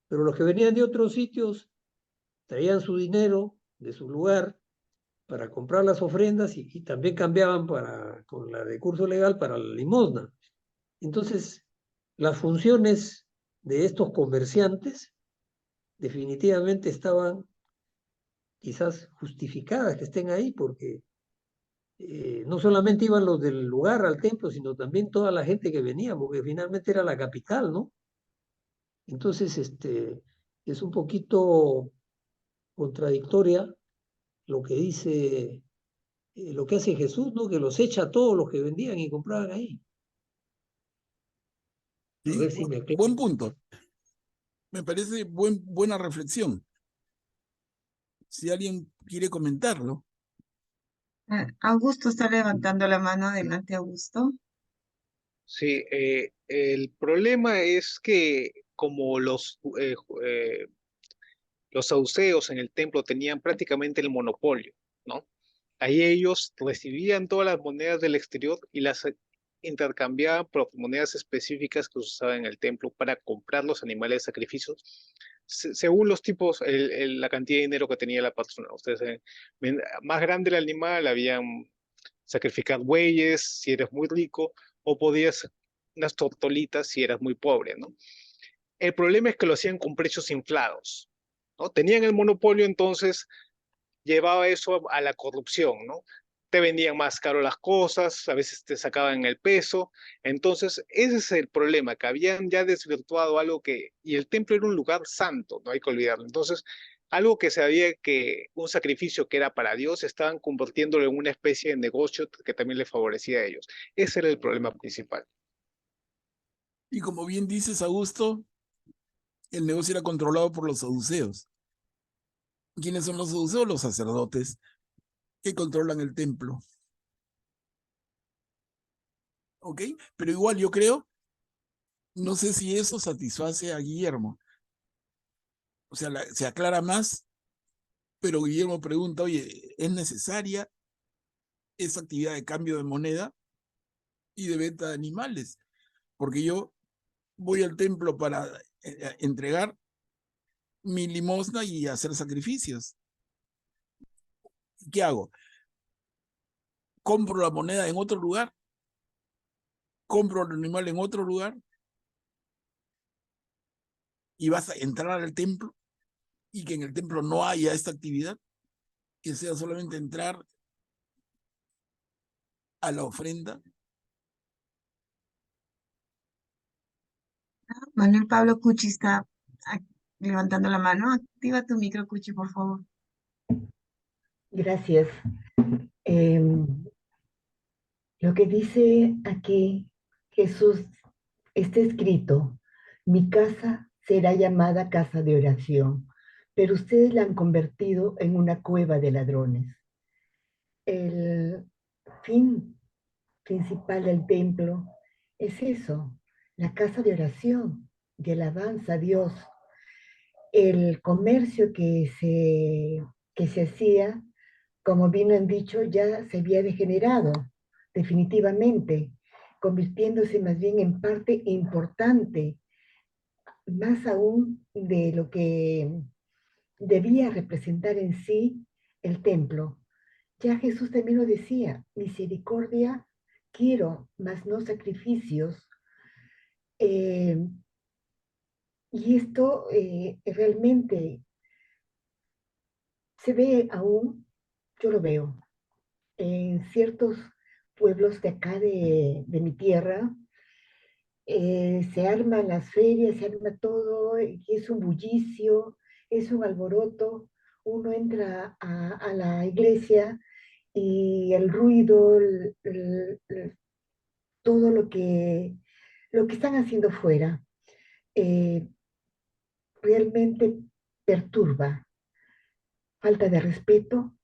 Pero los que venían de otros sitios traían su dinero de su lugar para comprar las ofrendas y también cambiaban con la de curso legal para la limosna. Entonces, las funciones de estos comerciantes definitivamente estaban quizás justificadas que estén ahí, porque no solamente iban los del lugar al templo, sino también toda la gente que venía, porque finalmente era la capital, ¿no? Entonces, es un poquito contradictoria lo que dice, lo que hace Jesús, ¿no? Que los echa a todos los que vendían y compraban ahí. A Sí, ver si me aclaro. buen punto. Me parece buena reflexión. Si alguien quiere comentarlo. Augusto está levantando la mano. Adelante, Augusto. Sí, el problema es que como los saduceos en el templo tenían prácticamente el monopolio, ¿no? Ahí ellos recibían todas las monedas del exterior y las intercambiaban por monedas específicas que se usaban en el templo para comprar los animales de sacrificio, según los tipos, la cantidad de dinero que tenía la persona. Ustedes saben, más grande el animal, habían sacrificar bueyes si eres muy rico, o podías unas tortolitas si eras muy pobre, ¿no? El problema es que lo hacían con precios inflados, ¿no? Tenían el monopolio, entonces llevaba eso a la corrupción, ¿no? Te vendían más caro las cosas, a veces te sacaban el peso. Entonces, ese es el problema, que habían ya desvirtuado algo y el templo era un lugar santo, no hay que olvidarlo. Entonces, algo que sabía que un sacrificio que era para Dios, estaban convirtiéndolo en una especie de negocio que también les favorecía a ellos. Ese era el problema principal. Y como bien dices, Augusto, el negocio era controlado por los saduceos. ¿Quiénes son los saduceos? Los sacerdotes que controlan el templo. ¿Ok? Pero igual yo creo, no sé si eso satisface a Guillermo. O sea, se aclara más, Pero Guillermo pregunta, oye, ¿es necesaria esa actividad de cambio de moneda y de venta de animales? Porque yo voy al templo para entregar mi limosna y hacer sacrificios. ¿Qué hago? ¿Compro la moneda en otro lugar? ¿Compro el animal en otro lugar? ¿Y vas a entrar al templo y que en el templo no haya esta actividad? Que sea solamente entrar a la ofrenda. Manuel Pablo Cuchi está levantando la mano. Activa tu micro, Cuchi, por favor. Gracias. Lo que dice aquí Jesús está escrito, mi casa será llamada casa de oración, pero ustedes la han convertido en una cueva de ladrones. El fin principal del templo es eso, la casa de oración, de alabanza a Dios. El comercio que se hacía, como bien han dicho, ya se había degenerado definitivamente, convirtiéndose más bien en parte importante, más aún de lo que debía representar en sí el templo. Ya Jesús también lo decía, misericordia quiero, mas no sacrificios. Eh, y esto realmente se ve aún, yo lo veo, en ciertos pueblos de acá de mi tierra, se arman las ferias, se arma todo, y es un bullicio, es un alboroto. Uno entra a la iglesia y el ruido, todo lo que están haciendo fuera, eh, realmente perturba. Falta de respeto,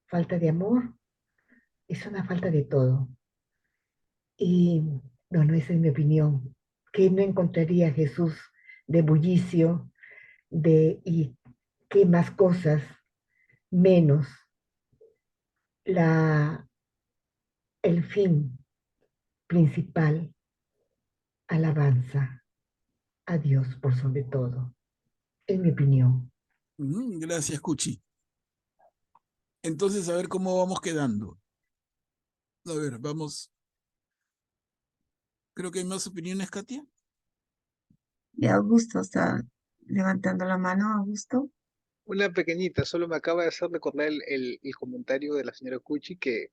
falta de amor, es una falta de todo. Y bueno, esa es mi opinión, que no encontraría Jesús de bullicio, y qué más cosas, menos la, el fin principal, alabanza a Dios por sobre todo, en mi opinión. Gracias, Cuchi. Entonces, a ver cómo vamos quedando. A ver, vamos. Creo que hay más opiniones, Katia. Y Augusto está levantando la mano, Augusto. Una pequeñita, solo me acaba de hacer recordar el comentario de la señora Cuchi, que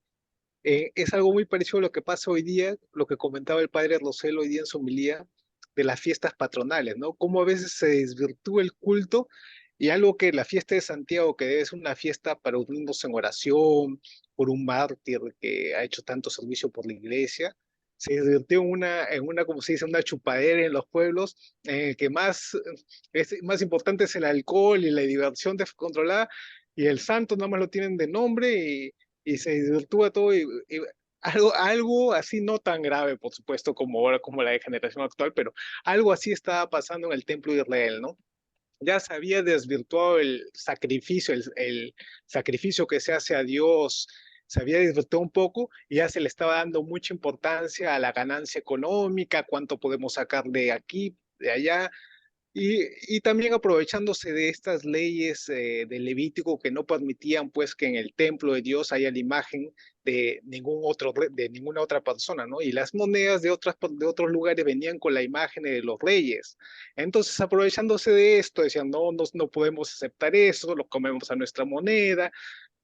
es algo muy parecido a lo que pasa hoy día, lo que comentaba el padre Rosel hoy día en su homilía, de las fiestas patronales, ¿no? Cómo a veces se desvirtúa el culto y algo que la fiesta de Santiago, que debe ser una fiesta para unirnos en oración, por un mártir que ha hecho tanto servicio por la iglesia, se desvirtió en una, como se dice, una chupadera en los pueblos, en el que más importante es el alcohol y la diversión descontrolada, y el santo nada más lo tienen de nombre y se desvirtúa todo y algo así no tan grave, por supuesto, como ahora, como la generación actual, pero algo así estaba pasando en el templo de Israel, ¿no? Ya se había desvirtuado el sacrificio que se hace a Dios, se había desvirtuado un poco y ya se le estaba dando mucha importancia a la ganancia económica, cuánto podemos sacar de aquí, de allá, y también aprovechándose de estas leyes de Levítico que no permitían pues que en el templo de Dios haya la imagen de ninguna otra persona, ¿no? Y las monedas de otros lugares venían con la imagen de los reyes. Entonces, aprovechándose de esto, decían, no podemos aceptar eso, lo comemos a nuestra moneda,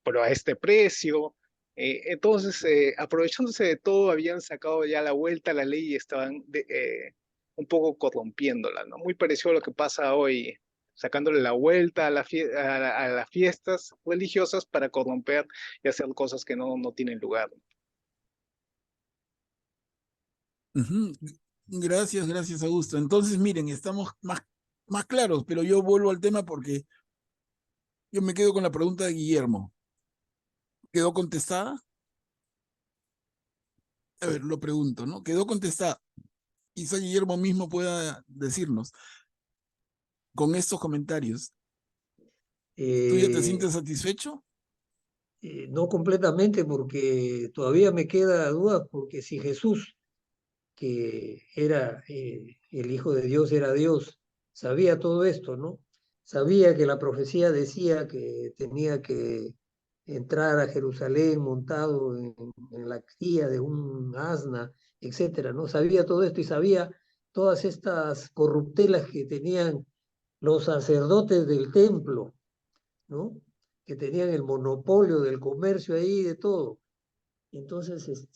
pero a este precio. Entonces, aprovechándose de todo, habían sacado ya la vuelta a la ley y estaban un poco corrompiéndola, ¿no? Muy parecido a lo que pasa hoy, sacándole la vuelta a las fiestas religiosas para corromper y hacer cosas que no tienen lugar. Gracias, gracias, Augusto. Entonces, miren, estamos más claros, pero yo vuelvo al tema porque yo me quedo con la pregunta de Guillermo. ¿Quedó contestada? A ver, lo pregunto, ¿no? ¿Quedó contestada? Quizá Guillermo mismo pueda decirnos con estos comentarios. ¿Tú ya te Eh, sientes satisfecho? no completamente, porque todavía me queda duda, porque si Jesús, que era el Hijo de Dios, era Dios, sabía todo esto, ¿no? Sabía que la profecía decía que tenía que entrar a Jerusalén montado en la cría de un asna, etcétera, ¿no? Sabía todo esto y sabía todas estas corruptelas que tenían los sacerdotes del templo, ¿no? Que tenían el monopolio del comercio ahí, de todo. Entonces,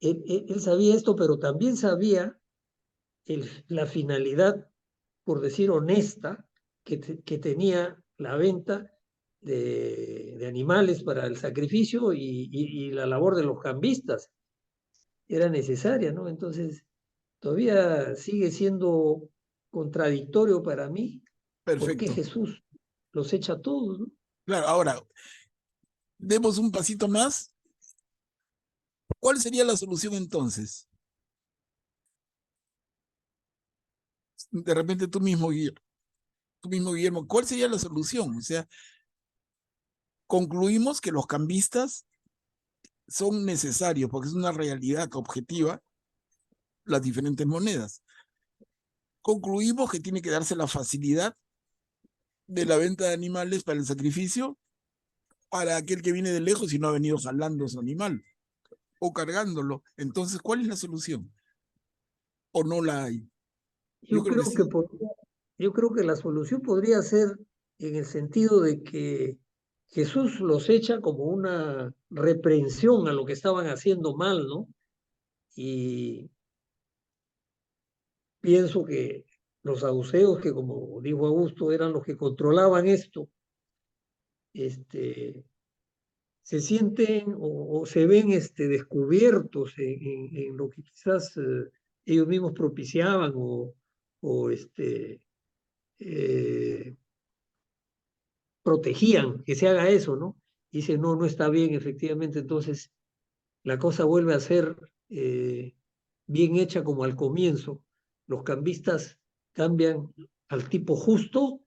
él sabía esto, pero también sabía la finalidad, por decir honesta, que tenía la venta de animales para el sacrificio y la labor de los cambistas. Era necesaria, ¿no? Entonces, todavía sigue siendo contradictorio para mí por qué Perfecto. Jesús los echa a todos, ¿no? Claro, ahora, demos un pasito más. ¿Cuál sería la solución entonces? De repente tú mismo, Guillermo, ¿cuál sería la solución? O sea, concluimos que los cambistas son necesarios porque es una realidad objetiva las diferentes monedas. Concluimos que tiene que darse la facilidad de la venta de animales para el sacrificio para aquel que viene de lejos y no ha venido jalando su animal o cargándolo. Entonces, ¿cuál es la solución? ¿O no la hay? Yo Yo creo que creo que sí. yo creo que la solución podría ser en el sentido de que Jesús los echa como una reprensión a lo que estaban haciendo mal, ¿no? Y pienso que los saduceos, que como dijo Augusto, eran los que controlaban esto, este, se sienten o se ven descubiertos en lo que quizás ellos mismos propiciaban o eh, protegían que se haga eso, ¿no? Dice, no, no está bien, efectivamente, entonces la cosa vuelve a ser bien hecha como al comienzo. Los cambistas cambian al tipo justo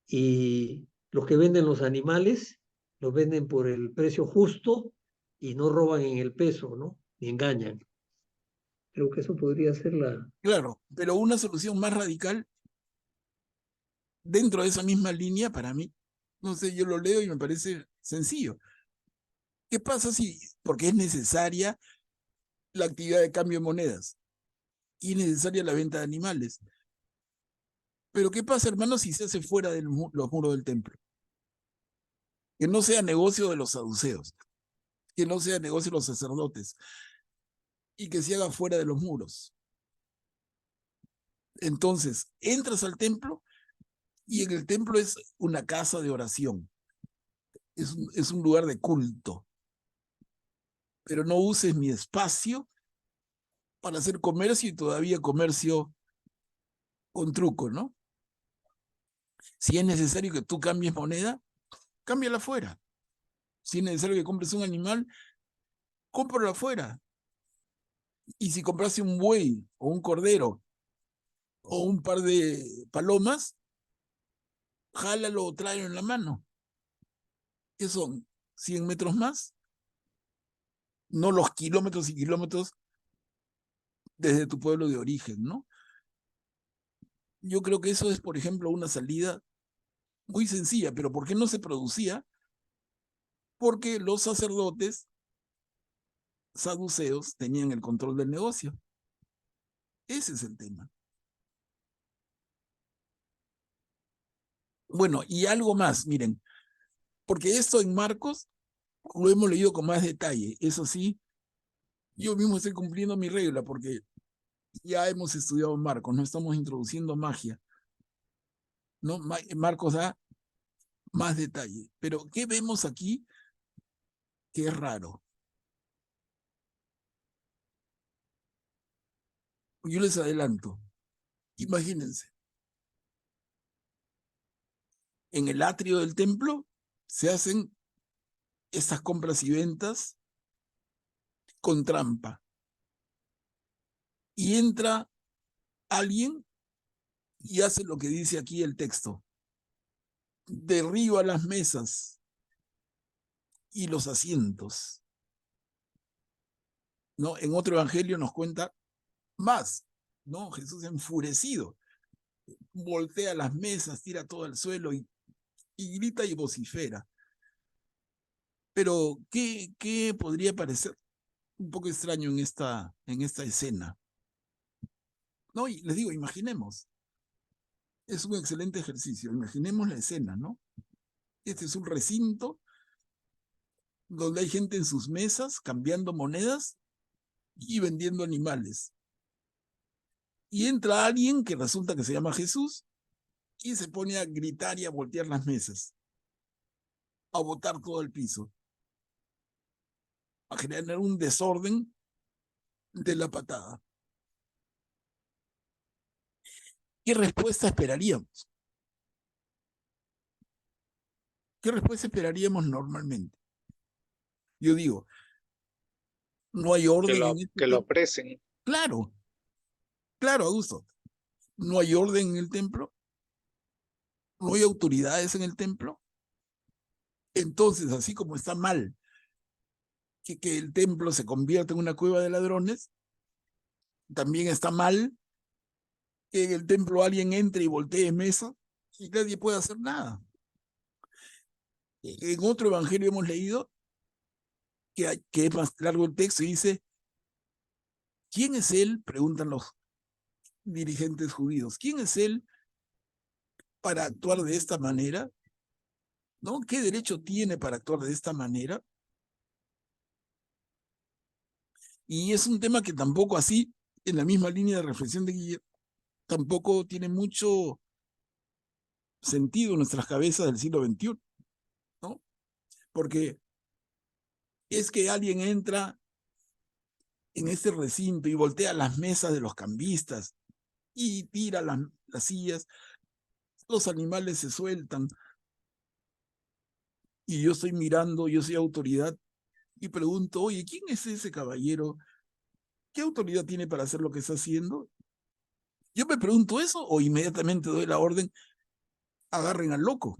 y los que venden los animales los venden por el precio justo y no roban en el peso, ¿no? Ni engañan. Creo que eso podría ser la... Claro, pero una solución más radical dentro de esa misma línea para mí, no sé, yo lo leo y me parece sencillo. ¿Qué pasa si, porque es necesaria la actividad de cambio de monedas y es necesaria la venta de animales? Pero ¿qué pasa, hermano, si se hace fuera de los muros del templo? Que no sea negocio de los saduceos, que no sea negocio de los sacerdotes y que se haga fuera de los muros. Entonces, entras al templo y en el templo es una casa de oración, es un lugar de culto, pero no uses mi espacio para hacer comercio y todavía comercio con truco, ¿no? Si es necesario que tú cambies moneda, cámbiala afuera. Si es necesario que compres un animal, cómpralo afuera. Y si compraste un buey o un cordero o un par de palomas, jálalo o tráelo en la mano. ¿Qué son? ¿100 metros más? No los kilómetros y kilómetros desde tu pueblo de origen, ¿no? Yo creo que eso es, por ejemplo, una salida muy sencilla, pero ¿por qué no se producía? Porque los sacerdotes saduceos tenían el control del negocio. Ese es el tema. Bueno, y algo más, miren, porque esto en Marcos lo hemos leído con más detalle. Eso sí, yo mismo estoy cumpliendo mi regla porque ya hemos estudiado Marcos, no estamos introduciendo magia, ¿no? Marcos da más detalle. Pero, ¿qué vemos aquí que es raro? Yo les adelanto. Imagínense, en el atrio del templo se hacen estas compras y ventas con trampa. Y entra alguien y hace lo que dice aquí el texto. derriba las mesas y los asientos, ¿no? En otro evangelio nos cuenta más, ¿no? Jesús enfurecido voltea las mesas, tira todo al suelo y grita y vocifera. Pero, ¿qué podría parecer un poco extraño en esta escena? No, y les digo, imaginemos. Es un excelente ejercicio. Imaginemos la escena, ¿no? Este es un recinto donde hay gente en sus mesas cambiando monedas y vendiendo animales. Y entra alguien que resulta que se llama Jesús y se pone a gritar y a voltear las mesas, a botar todo el piso, a generar un desorden de la patada. ¿Qué respuesta esperaríamos? ¿Qué respuesta esperaríamos normalmente? Yo digo, no hay orden en este que lo templo. apresen. Claro, Augusto. No hay orden en el templo. No hay autoridades en el templo. Entonces, así como está mal que el templo se convierta en una cueva de ladrones, también está mal que en el templo alguien entre y voltee mesa y nadie puede hacer nada. En otro evangelio hemos leído que es más largo el texto y dice, ¿quién es él? Preguntan los dirigentes judíos. ¿Quién es él para actuar de esta manera? ¿No? ¿Qué derecho tiene para actuar de esta manera? Y es un tema que tampoco así, en la misma línea de reflexión de Guillermo, tampoco tiene mucho sentido en nuestras cabezas del siglo XXI, ¿no? Porque es que alguien entra en este recinto y voltea las mesas de los cambistas y tira las sillas, los animales se sueltan y yo estoy mirando, yo soy autoridad y pregunto, oye, ¿quién es ese caballero? ¿Qué autoridad tiene para hacer lo que está haciendo? Yo me pregunto eso o inmediatamente doy la orden, agarren al loco.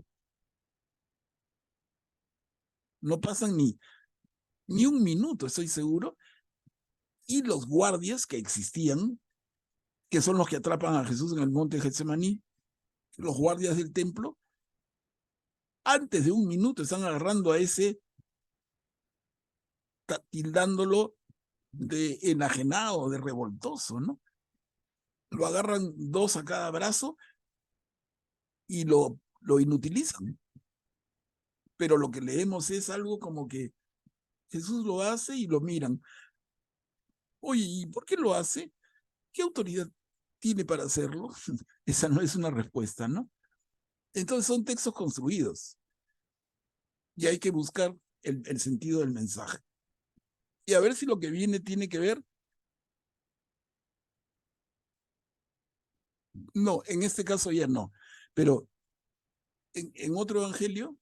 No pasan ni un minuto, estoy seguro, y los guardias que existían, que son los que atrapan a Jesús en el monte Getsemaní, los guardias del templo, antes de un minuto están agarrando a ese, tildándolo de enajenado, de revoltoso, ¿no? Lo agarran 2 a cada brazo y lo inutilizan. Pero lo que leemos es algo como que Jesús lo hace y lo miran. Oye, ¿y por qué lo hace? ¿Qué autoridad tiene para hacerlo? Esa no es una respuesta, ¿no? Entonces son textos construidos y hay que buscar el sentido del mensaje. Y a ver si lo que viene tiene que ver. No, en este caso ya no, pero en otro evangelio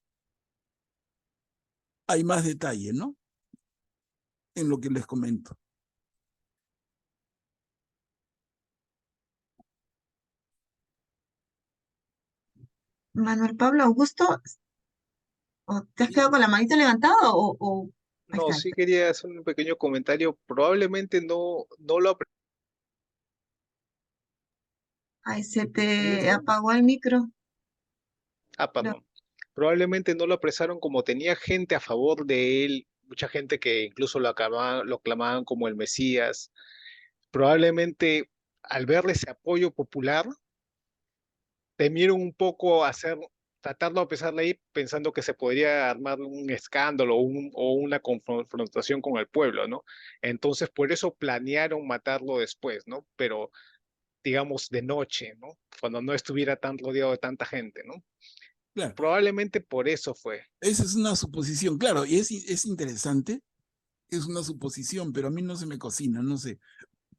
hay más detalle, ¿no? En lo que les comento. Manuel Pablo Augusto, ¿o te has quedado con la manita levantada o... Ahí No, está. sí quería hacer un pequeño comentario. Probablemente no lo Ay, se ¿Ahí te está? apagó el micro. Lo- Perdón. Probablemente no lo apresaron como tenía gente a favor de él, mucha gente que incluso lo aclamaban como el Mesías. Probablemente al ver ese apoyo popular, temieron un poco tratarlo a pesar de ahí, pensando que se podría armar un escándalo o una confrontación con el pueblo, ¿no? Entonces, por eso planearon matarlo después, ¿no? Pero, digamos, de noche, ¿no? Cuando no estuviera tan rodeado de tanta gente, ¿no? Claro, Probablemente por eso fue. esa es una suposición, claro, y es interesante, es una suposición, pero a mí no se me cocina, no sé,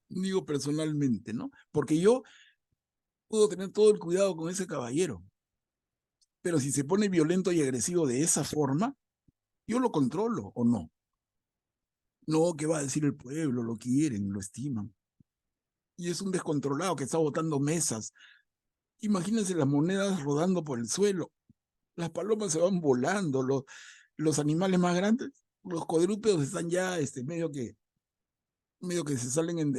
digo personalmente, ¿no? Porque yo puedo tener todo el cuidado con ese caballero, pero si se pone violento y agresivo de esa forma, yo lo controlo o no. No, ¿qué va a decir el pueblo? Lo quieren, lo estiman. Y es un descontrolado que está botando mesas. Imagínense las monedas rodando por el suelo. Las palomas se van volando, los animales más grandes, los cuadrúpedos están ya medio que se salen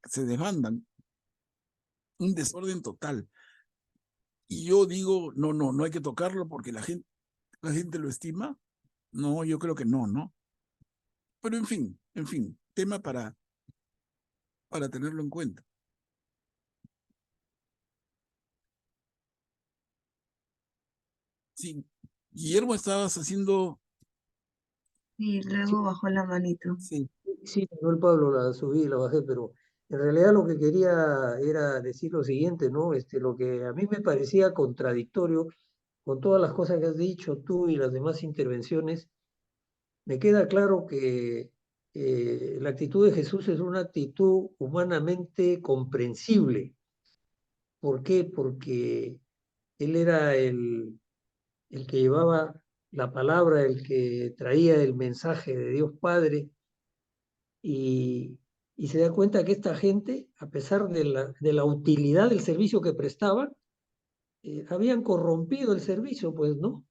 se desbandan. Un desorden total. Y yo digo, no hay que tocarlo porque la gente lo estima. No, yo creo que no. Pero en fin, tema para tenerlo en cuenta. Sí, Guillermo, estabas haciendo... Y Sí, luego bajó la manito. Sí, sí, Manuel Pablo, la subí y la bajé, pero en realidad lo que quería era decir lo siguiente, ¿no? Lo que a mí me parecía contradictorio con todas las cosas que has dicho tú y las demás intervenciones, me queda claro que la actitud de Jesús es una actitud humanamente comprensible. ¿Por qué? Porque él era el que llevaba la palabra, el que traía el mensaje de Dios Padre y, y se da cuenta que esta gente, a pesar de la utilidad del servicio que prestaban, habían corrompido el servicio, pues, ¿no?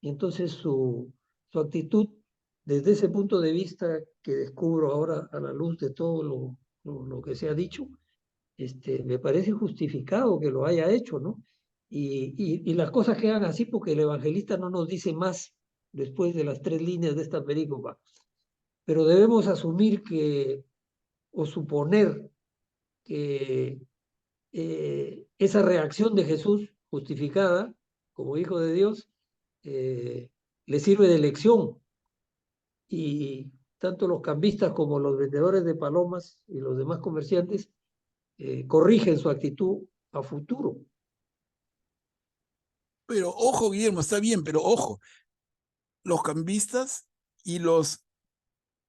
Y entonces su actitud, desde ese punto de vista que descubro ahora a la luz de todo lo que se ha dicho, me parece justificado que lo haya hecho, ¿no? Y las cosas quedan así porque el evangelista no nos dice más después de las 3 líneas de esta perícopa. Pero debemos asumir que, o suponer que esa reacción de Jesús justificada como hijo de Dios le sirve de lección y tanto los cambistas como los vendedores de palomas y los demás comerciantes corrigen su actitud a futuro. pero ojo, Guillermo, está bien, pero ojo, los cambistas y los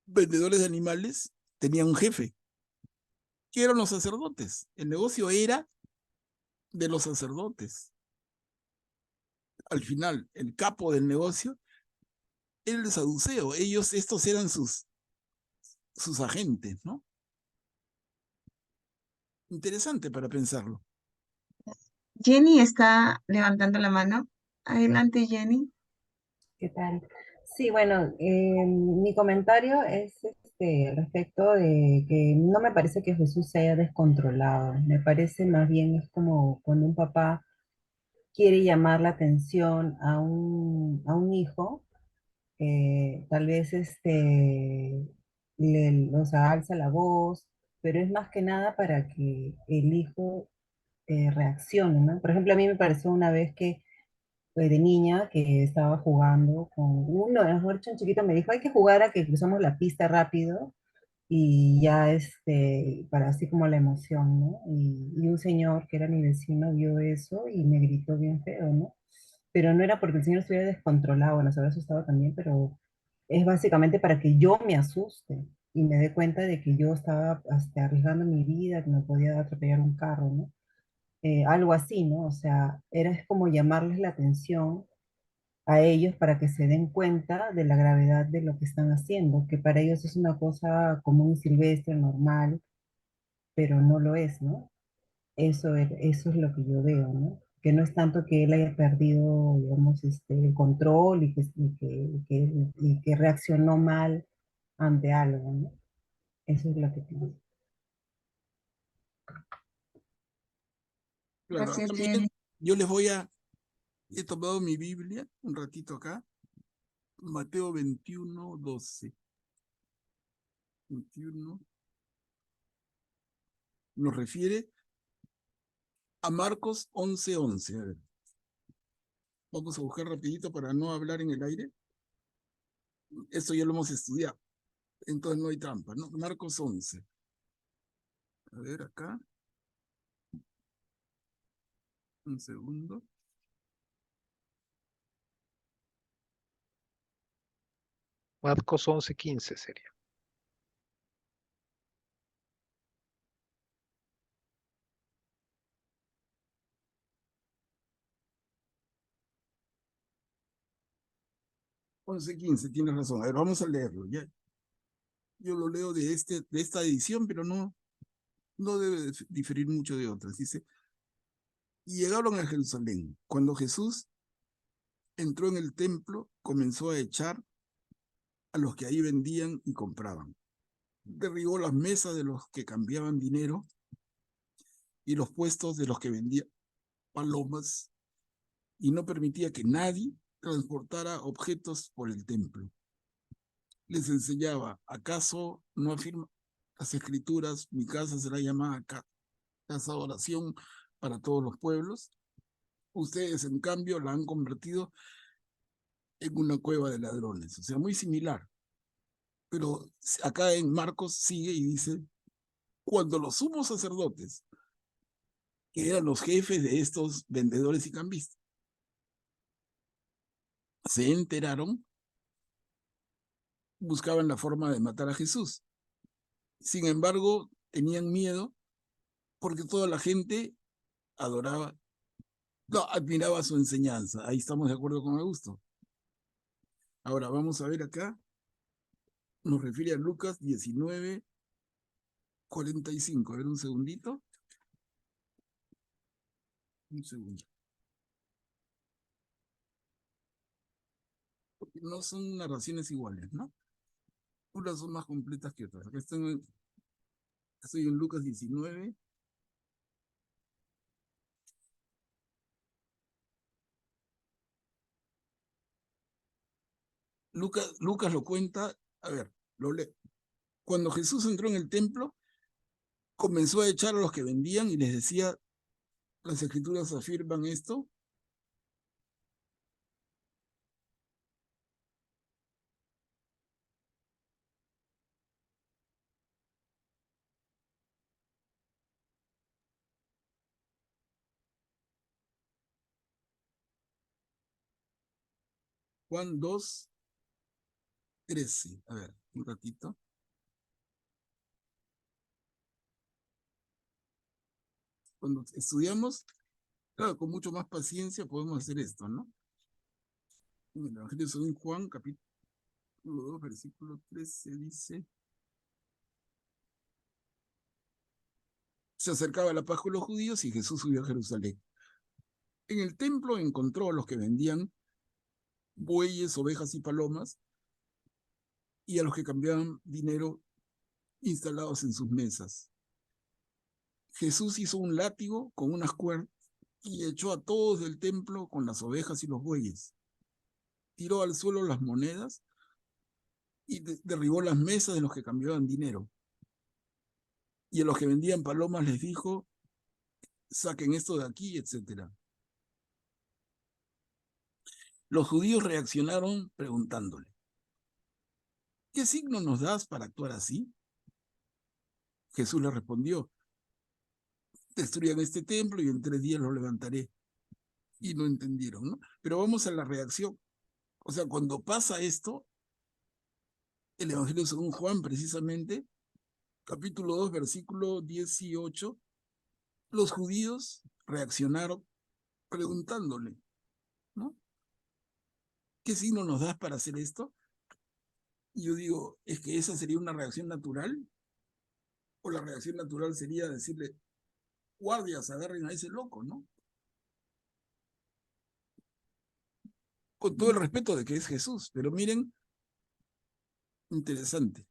vendedores de animales tenían un jefe, que eran los sacerdotes. El negocio era de los sacerdotes. Al final, el capo del negocio era el saduceo. Estos eran sus agentes, ¿no? Interesante para pensarlo. Jenny está levantando la mano. Adelante, Jenny. ¿Qué tal? Sí, bueno, mi comentario es respecto de que no me parece que Jesús se haya descontrolado. Me parece más bien es como cuando un papá quiere llamar la atención a un hijo, tal vez o sea, alza la voz, pero es más que nada para que el hijo reaccione, ¿no? Por ejemplo, a mí me pareció una vez que de niña que estaba jugando con uno, mejor dicho, un chiquito me dijo, hay que jugar a que cruzamos la pista rápido y ya para así como la emoción, ¿no? Y un señor que era mi vecino vio eso y me gritó bien feo, ¿no? Pero no era porque el señor estuviera descontrolado, bueno, se había asustado también, pero es básicamente para que yo me asuste y me dé cuenta de que yo estaba arriesgando mi vida, que me podía atropellar un carro, ¿no? Algo así, ¿no? O sea, es como llamarles la atención a ellos para que se den cuenta de la gravedad de lo que están haciendo, que para ellos es una cosa común y silvestre, normal, pero no lo es, ¿no? Eso es lo que yo veo, ¿no? Que no es tanto que él haya perdido, digamos, el control y que reaccionó mal ante algo, ¿no? Eso es lo que pienso. Claro, Gracias, también Jenny. yo he tomado mi Biblia un ratito acá, Mateo 21, 12. 21 nos refiere a Marcos 11, 11. A ver, vamos a buscar rapidito para no hablar en el aire. Esto ya lo hemos estudiado, entonces no hay trampa, ¿no? Marcos 11. A ver, acá. Un segundo. Marcos 11:15 sería. Once 15, tienes razón. A ver, vamos a leerlo. Ya. Yo lo leo de esta edición, pero no debe diferir mucho de otras. Dice, y llegaron a Jerusalén. Cuando Jesús entró en el templo, comenzó a echar a los que ahí vendían y compraban. Derribó las mesas de los que cambiaban dinero y los puestos de los que vendían palomas, y no permitía que nadie transportara objetos por el templo. Les enseñaba: ¿acaso no afirma las escrituras, mi casa será llamada casa de oración para todos los pueblos? Ustedes, en cambio, la han convertido en una cueva de ladrones. O sea, muy similar. Pero acá en Marcos sigue y dice: cuando los sumos sacerdotes, que eran los jefes de estos vendedores y cambistas, se enteraron, buscaban la forma de matar a Jesús. Sin embargo, tenían miedo porque toda la gente adoraba, no, admiraba su enseñanza. Ahí estamos de acuerdo con Augusto. Ahora vamos a ver acá, nos refiere a Lucas 19:45. A ver, un segundito. Un segundo. Porque no son narraciones iguales, ¿no? Unas son más completas que otras. Acá estoy en Lucas 19. Lucas lo cuenta, a ver, lo leo. Cuando Jesús entró en el templo, comenzó a echar a los que vendían y les decía: las escrituras afirman esto. Juan 2:13. A ver, un ratito. Cuando estudiamos, claro, con mucho más paciencia podemos hacer esto, ¿no? En el Evangelio según Juan, capítulo 2, versículo 13, dice: se acercaba la Pascua de los judíos y Jesús subió a Jerusalén. En el templo encontró a los que vendían bueyes, ovejas y palomas, y a los que cambiaban dinero instalados en sus mesas. Jesús hizo un látigo con unas cuerdas y echó a todos del templo con las ovejas y los bueyes. Tiró al suelo las monedas y derribó las mesas de los que cambiaban dinero. Y a los que vendían palomas les dijo: saquen esto de aquí, etc. Los judíos reaccionaron preguntándole: ¿qué signo nos das para actuar así? Jesús les respondió: destruyan este templo y en 3 días lo levantaré. Y no entendieron, ¿no? Pero vamos a la reacción. O sea, cuando pasa esto, el Evangelio según Juan, precisamente, capítulo 2, versículo 18, los judíos reaccionaron preguntándole, ¿no? ¿Qué signo nos das para hacer esto? Y yo digo, ¿es que esa sería una reacción natural? ¿O la reacción natural sería decirle: guardias, agarren a ese loco, ¿no? Con todo el respeto de que es Jesús, pero miren, interesante.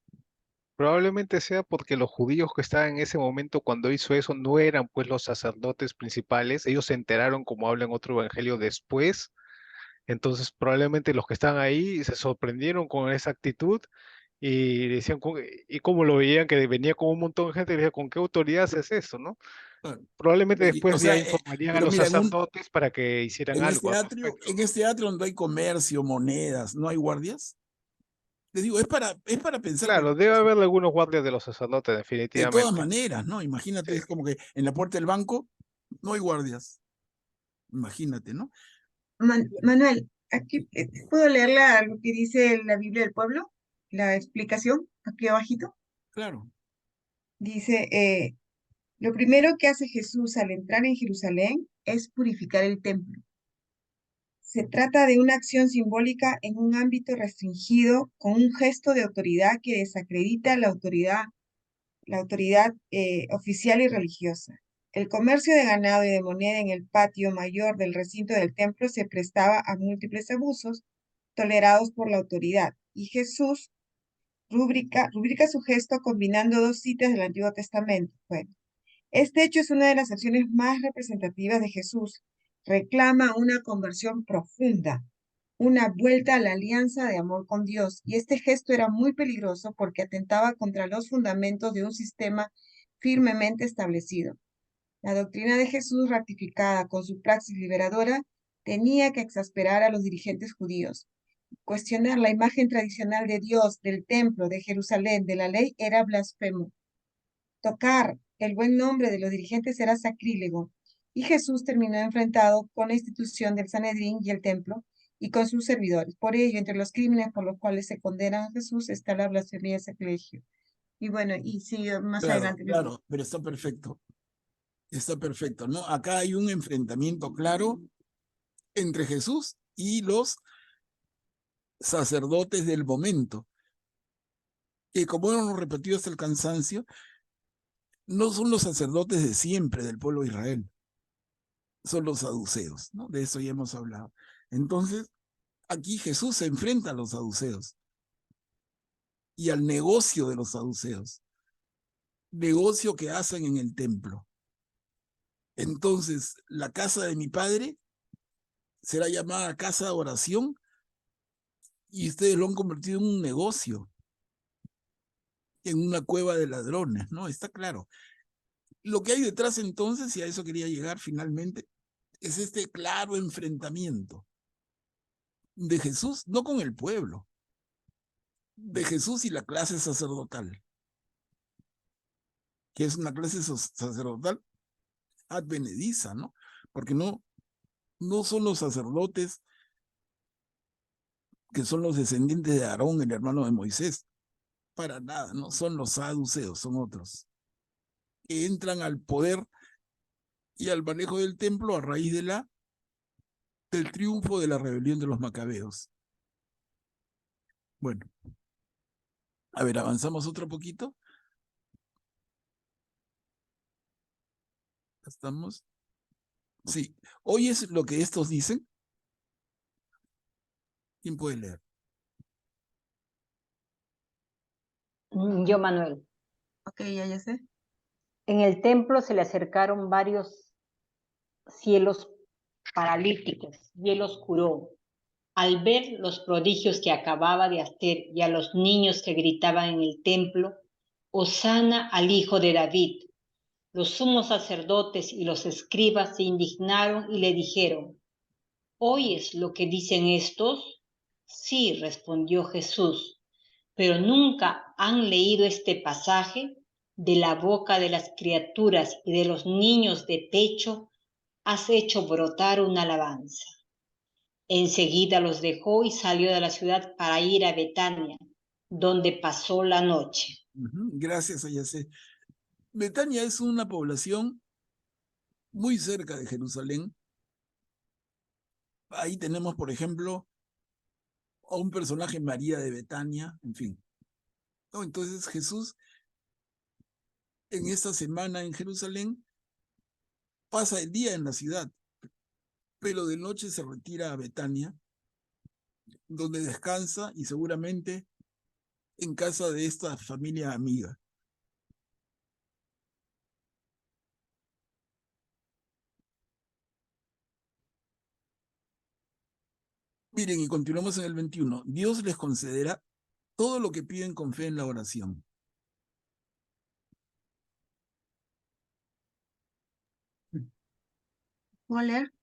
Probablemente sea porque los judíos que estaban en ese momento cuando hizo eso no eran pues los sacerdotes principales, ellos se enteraron, como habla en otro evangelio, después. Entonces probablemente los que estaban ahí se sorprendieron con esa actitud y decían, y como lo veían que venía con un montón de gente, y decían: ¿con qué autoridad haces eso, no? Claro. Probablemente O después sea, ya informarían a pero los mira, sacerdotes para que hicieran algo al respecto. en este atrio donde hay comercio, monedas, ¿no hay guardias? Les digo, es para pensar Claro, cualquier debe cosa. haber algunos guardias de los sacerdotes, De todas definitivamente. maneras, ¿no? Imagínate, Sí. es como que en la puerta del banco no hay guardias. Imagínate, ¿no? Manuel, aquí puedo leerla lo que dice la Biblia del Pueblo, la explicación, aquí abajito. Claro. Dice, lo primero que hace Jesús al entrar en Jerusalén es purificar el templo. Se trata de una acción simbólica en un ámbito restringido con un gesto de autoridad que desacredita la autoridad oficial y religiosa. El comercio de ganado y de moneda en el patio mayor del recinto del templo se prestaba a múltiples abusos tolerados por la autoridad, y Jesús rubrica su gesto combinando dos citas del Antiguo Testamento. Bueno, este hecho es una de las acciones más representativas de Jesús. Reclama una conversión profunda, una vuelta a la alianza de amor con Dios, y este gesto era muy peligroso porque atentaba contra los fundamentos de un sistema firmemente establecido. La doctrina de Jesús, ratificada con su praxis liberadora, tenía que exasperar a los dirigentes judíos. Cuestionar la imagen tradicional de Dios, del templo, de Jerusalén, de la ley, era blasfemo. Tocar el buen nombre de los dirigentes era sacrílego, y Jesús terminó enfrentado con la institución del Sanedrín y el templo, y con sus servidores. Por ello, entre los crímenes por los cuales se condena a Jesús está la blasfemia y el sacrilegio. Y bueno, y sí, más Claro, adelante. claro, pero está perfecto, ¿no? Acá hay un enfrentamiento claro entre Jesús y los sacerdotes del momento, que como hemos repetido hasta el cansancio, no son los sacerdotes de siempre del pueblo de Israel, son los saduceos, ¿no? De eso ya hemos hablado. Entonces, aquí Jesús se enfrenta a los saduceos y al negocio de los saduceos, negocio que hacen en el templo. Entonces, la casa de mi padre será llamada casa de oración y ustedes lo han convertido en un negocio, en una cueva de ladrones, ¿no? Está claro. Lo que hay detrás entonces, y a eso quería llegar finalmente, es este claro enfrentamiento de Jesús, no con el pueblo, de Jesús y la clase sacerdotal, que es una clase sacerdotal advenediza, ¿no? Porque no son los sacerdotes que son los descendientes de Aarón, el hermano de Moisés, para nada, no son los saduceos, son otros, que entran al poder y al manejo del templo a raíz del triunfo de la rebelión de los macabeos. Bueno, a ver, avanzamos otro poquito. ¿Estamos? Sí. Hoy es lo que estos dicen. ¿Quién puede leer? Yo, Manuel. Ok, ya sé. En el templo se le acercaron varios cielos paralíticos y él los curó. Al ver los prodigios que acababa de hacer y a los niños que gritaban en el templo, Hosana al hijo de David, los sumos sacerdotes y los escribas se indignaron y le dijeron: ¿oyes lo que dicen estos? Sí, respondió Jesús, pero nunca han leído este pasaje: de la boca de las criaturas y de los niños de pecho has hecho brotar una alabanza. Enseguida los dejó y salió de la ciudad para ir a Betania, donde pasó la noche. Gracias, Ayase. Betania es una población muy cerca de Jerusalén. Ahí tenemos, por ejemplo, a un personaje, María de Betania, en fin. ¿No? Entonces Jesús, en esta semana en Jerusalén, pasa el día en la ciudad, pero de noche se retira a Betania, donde descansa y seguramente en casa de esta familia amiga. Miren, y continuamos en el 21. Dios les concederá todo lo que piden con fe en la oración. ¿Puedo leer?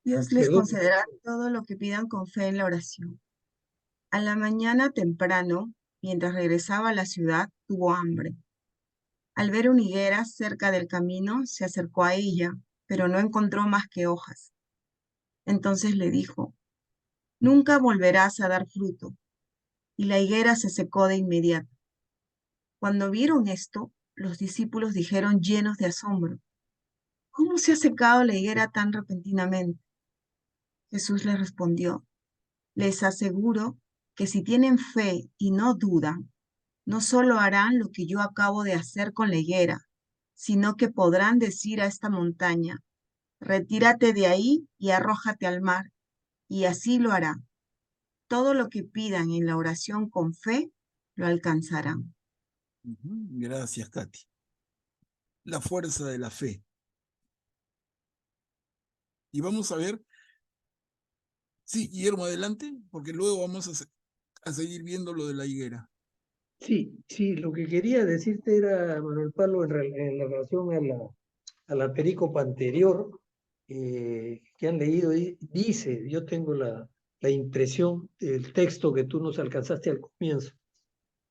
Dios les Perdón, concederá todo lo que pidan con fe en la oración. A la mañana temprano, mientras regresaba a la ciudad, tuvo hambre. Al ver una higuera cerca del camino, se acercó a ella, pero no encontró más que hojas. Entonces le dijo: nunca volverás a dar fruto. Y la higuera se secó de inmediato. Cuando vieron esto, los discípulos dijeron llenos de asombro: ¿cómo se ha secado la higuera tan repentinamente? Jesús les respondió: les aseguro que si tienen fe y no dudan, no solo harán lo que yo acabo de hacer con la higuera, sino que podrán decir a esta montaña, retírate de ahí y arrójate al mar, y así lo hará. Todo lo que pidan en la oración con fe, lo alcanzarán. Gracias, Katy. La fuerza de la fe. Y vamos a ver, sí, Guillermo, adelante, porque luego vamos a seguir viendo lo de la higuera. Sí, sí, lo que quería decirte era, Manuel Pablo, en relación a la perícopa anterior que han leído, dice, yo tengo la impresión del texto que tú nos alcanzaste al comienzo.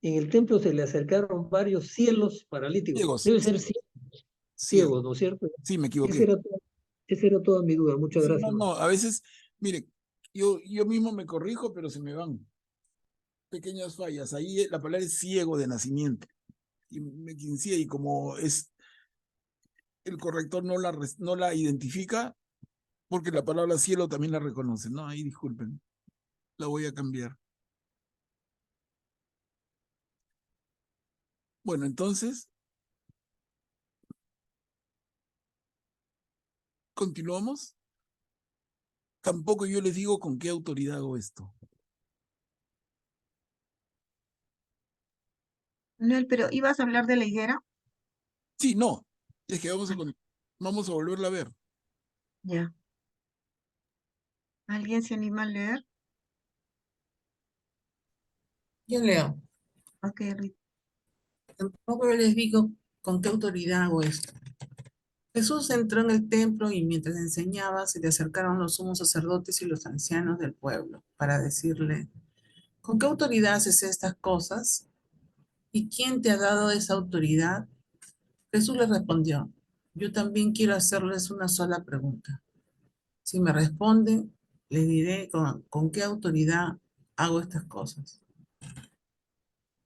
En el templo se le acercaron varios cielos paralíticos. Ciegos. Debe ser Ciegos. ciegos, ¿no es cierto? Sí, me equivoqué. Esa era toda mi duda. Muchas Sí, gracias. no, a veces, mire, yo mismo me corrijo, pero se me van pequeñas fallas. Ahí la palabra es ciego de nacimiento. Y me quincía, y como es el corrector no la identifica, porque la palabra cielo también la reconoce. No, ahí disculpen. La voy a cambiar. Bueno, entonces, continuamos. Tampoco yo les digo con qué autoridad hago esto. Manuel, pero ¿ibas a hablar de la higuera? Sí, no. Es que vamos a volverla a ver. Ya. ¿Alguien se anima a leer? Yo leo. Ok, Rita. Tampoco yo les digo con qué autoridad hago esto. Jesús entró en el templo y mientras enseñaba se le acercaron los sumos sacerdotes y los ancianos del pueblo para decirle, ¿con qué autoridad haces estas cosas? ¿Y quién te ha dado esa autoridad? Jesús les respondió, yo también quiero hacerles una sola pregunta. Si me responden, les diré con qué autoridad hago estas cosas.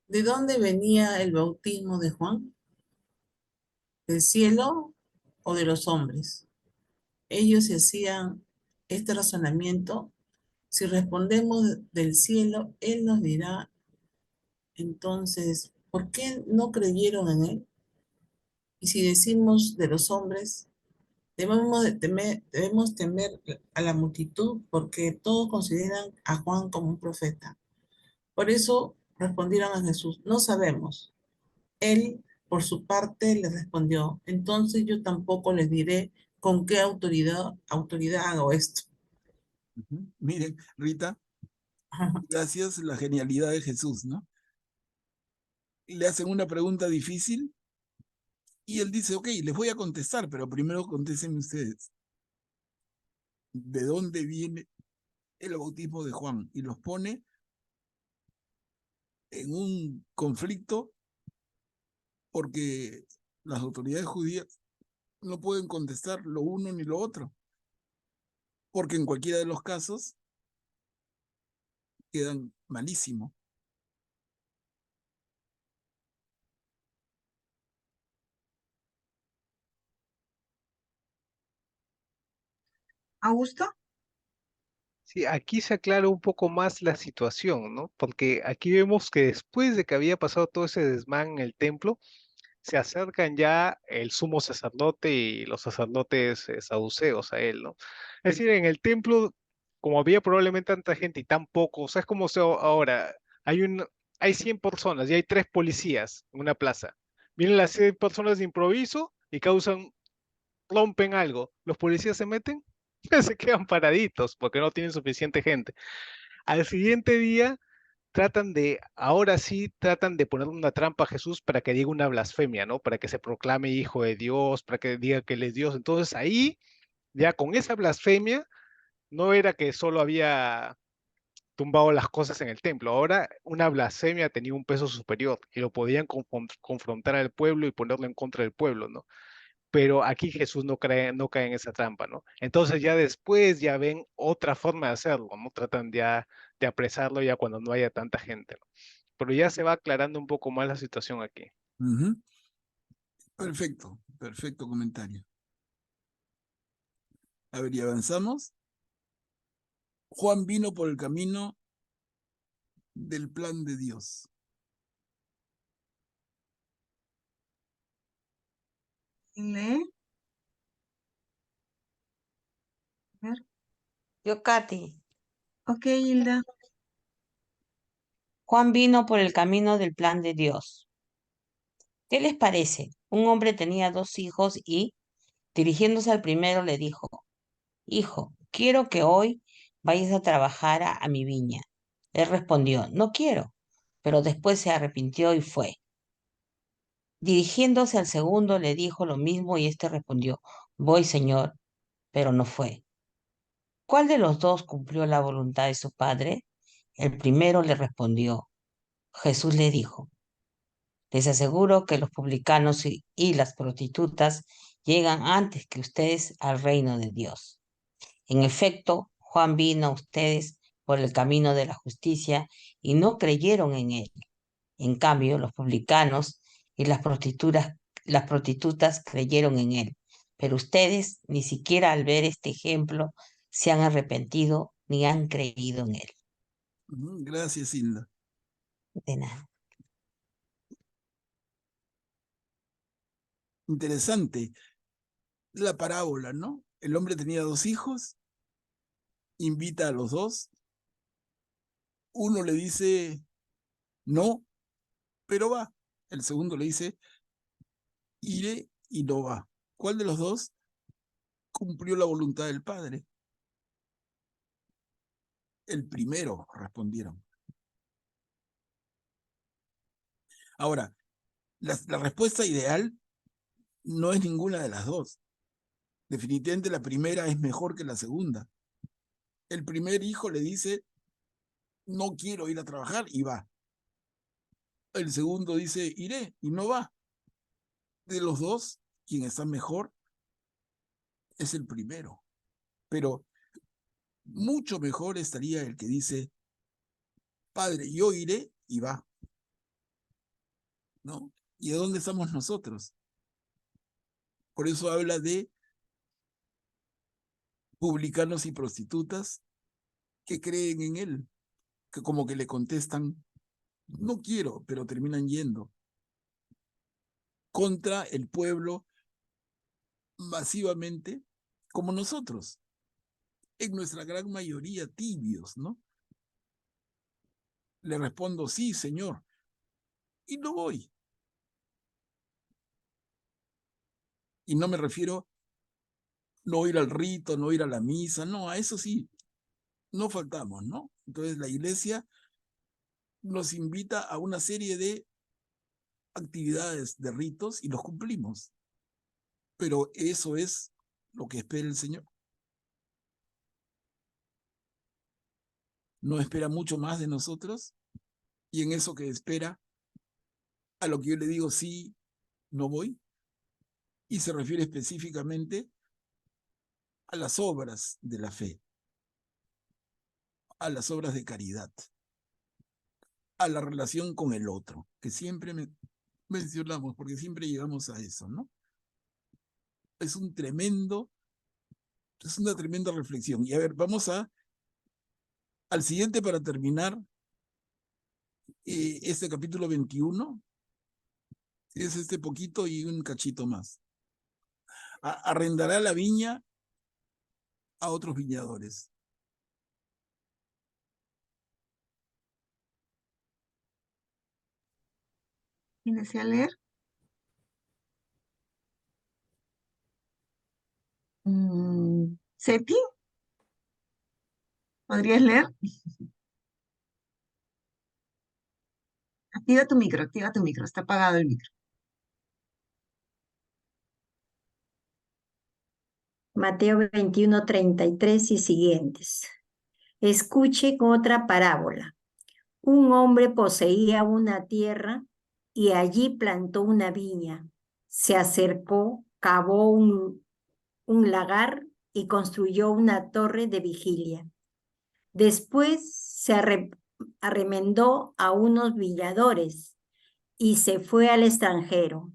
¿De dónde venía el bautismo de Juan? ¿Del cielo o de los hombres? Ellos se hacían este razonamiento. Si respondemos del cielo, Él nos dirá, entonces, ¿por qué no creyeron en Él? Y si decimos de los hombres, debemos temer a la multitud porque todos consideran a Juan como un profeta. Por eso respondieron a Jesús, no sabemos. Él, por su parte, les respondió, entonces yo tampoco les diré con qué autoridad hago esto. Miren, Rita, gracias la genialidad de Jesús, ¿no? Le hacen una pregunta difícil y él dice, ok, les voy a contestar, pero primero contéstenme ustedes. ¿De dónde viene el bautismo de Juan? Y los pone en un conflicto porque las autoridades judías no pueden contestar lo uno ni lo otro, porque en cualquiera de los casos quedan malísimo. ¿Augusto? Sí, aquí se aclara un poco más la situación, ¿no? Porque aquí vemos que después de que había pasado todo ese desmán en el templo, se acercan ya el sumo sacerdote y los sacerdotes saduceos a él, ¿no? Es decir, en el templo, como había probablemente tanta gente y tan poco, o sea, es como si ahora hay 100 personas y hay 3 policías en una plaza. Vienen las 100 personas de improviso y rompen algo. Los policías se meten, se quedan paraditos porque no tienen suficiente gente. Al siguiente día ahora sí tratan de poner una trampa a Jesús para que diga una blasfemia, ¿no? Para que se proclame hijo de Dios, para que diga que él es Dios. Entonces ahí, ya con esa blasfemia, no era que solo había tumbado las cosas en el templo, ahora una blasfemia tenía un peso superior y lo podían confrontar al pueblo y ponerlo en contra del pueblo, ¿no? Pero aquí Jesús no cae en esa trampa, ¿no? Entonces ya después ya ven otra forma de hacerlo, ¿no? Tratan ya de apresarlo ya cuando no haya tanta gente, ¿no? Pero ya se va aclarando un poco más la situación aquí. Perfecto, perfecto comentario. A ver, y avanzamos. Juan vino por el camino del plan de Dios. ¿Quién lee? A ver. Yo, Katy. Ok, Hilda. Juan vino por el camino del plan de Dios. ¿Qué les parece? Un hombre tenía 2 hijos y, dirigiéndose al primero, le dijo: Hijo, quiero que hoy vayas a trabajar a mi viña. Él respondió: No quiero, pero después se arrepintió y fue. Dirigiéndose al segundo, le dijo lo mismo y éste respondió: Voy, señor, pero no fue. ¿Cuál de los dos cumplió la voluntad de su padre? El primero le respondió. Jesús le dijo: Les aseguro que los publicanos y las prostitutas llegan antes que ustedes al reino de Dios. En efecto, Juan vino a ustedes por el camino de la justicia y no creyeron en él. En cambio, los publicanos y las prostitutas creyeron en él. Pero ustedes, ni siquiera al ver este ejemplo, se han arrepentido ni han creído en él. Gracias, Hilda. De nada. Interesante la parábola, ¿no? El hombre tenía 2 hijos, invita a los dos, uno le dice no, pero va. El segundo le dice iré y no va. ¿Cuál de los dos cumplió la voluntad del padre? El primero, respondieron. Ahora, la respuesta ideal no es ninguna de las dos. Definitivamente la primera es mejor que la segunda. El primer hijo le dice, no quiero ir a trabajar, y va. El segundo dice, iré, y no va. De los dos, quien está mejor es el primero. Pero mucho mejor estaría el que dice, Padre, yo iré, y va. ¿No? ¿Y de dónde estamos nosotros? Por eso habla de publicanos y prostitutas que creen en él, que como que le contestan, no quiero, pero terminan yendo contra el pueblo masivamente, como nosotros, en nuestra gran mayoría tibios, ¿no? Le respondo, sí, Señor, y no voy. Y no me refiero no ir al rito, no ir a la misa, no, a eso sí, no faltamos, ¿no? Entonces la iglesia nos invita a una serie de actividades, de ritos, y los cumplimos. Pero eso es lo que espera el Señor. No espera mucho más de nosotros, y en eso que espera, a lo que yo le digo sí, no voy, y se refiere específicamente a las obras de la fe, a las obras de caridad, a la relación con el otro, que siempre mencionamos, porque siempre llegamos a eso, ¿no? Es una tremenda reflexión. Y a ver, vamos al siguiente para terminar este capítulo 21. Es este poquito y un cachito más. Arrendará la viña a otros viñadores. ¿Quién desea leer? ¿Seti? ¿Podrías leer? Activa tu micro, está apagado el micro. Mateo 21, 33 y siguientes. Escuche otra parábola. Un hombre poseía una tierra y allí plantó una viña. Se acercó, cavó un lagar y construyó una torre de vigilia. Después se arremendó a unos viñadores y se fue al extranjero.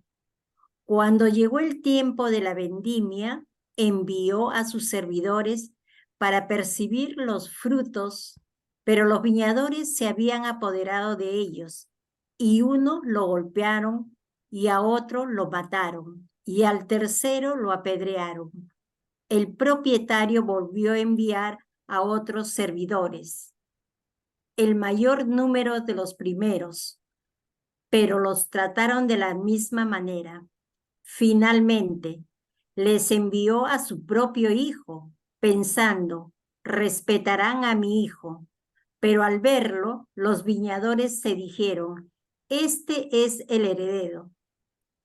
Cuando llegó el tiempo de la vendimia, envió a sus servidores para percibir los frutos, pero los viñadores se habían apoderado de ellos, y uno lo golpearon y a otro lo mataron. y al tercero lo apedrearon. El propietario volvió a enviar a otros servidores, el mayor número de los primeros, pero los trataron de la misma manera. Finalmente, les envió a su propio hijo, pensando, respetarán a mi hijo. Pero al verlo, los viñadores se dijeron, este es el heredero.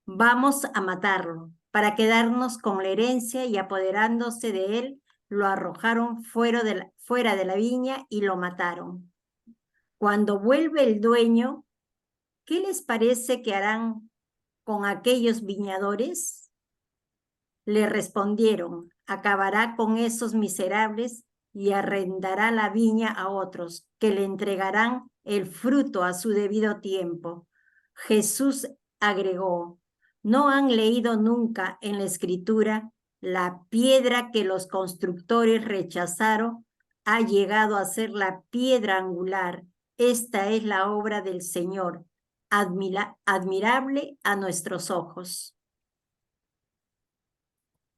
Vamos a matarlo para quedarnos con la herencia, y apoderándose de él, lo arrojaron fuera de la viña y lo mataron. Cuando vuelve el dueño, ¿qué les parece que harán con aquellos viñadores? Le respondieron, acabará con esos miserables y arrendará la viña a otros, que le entregarán el fruto a su debido tiempo. Jesús agregó, ¿no han leído nunca en la Escritura: la piedra que los constructores rechazaron ha llegado a ser la piedra angular? Esta es la obra del Señor, admirable a nuestros ojos.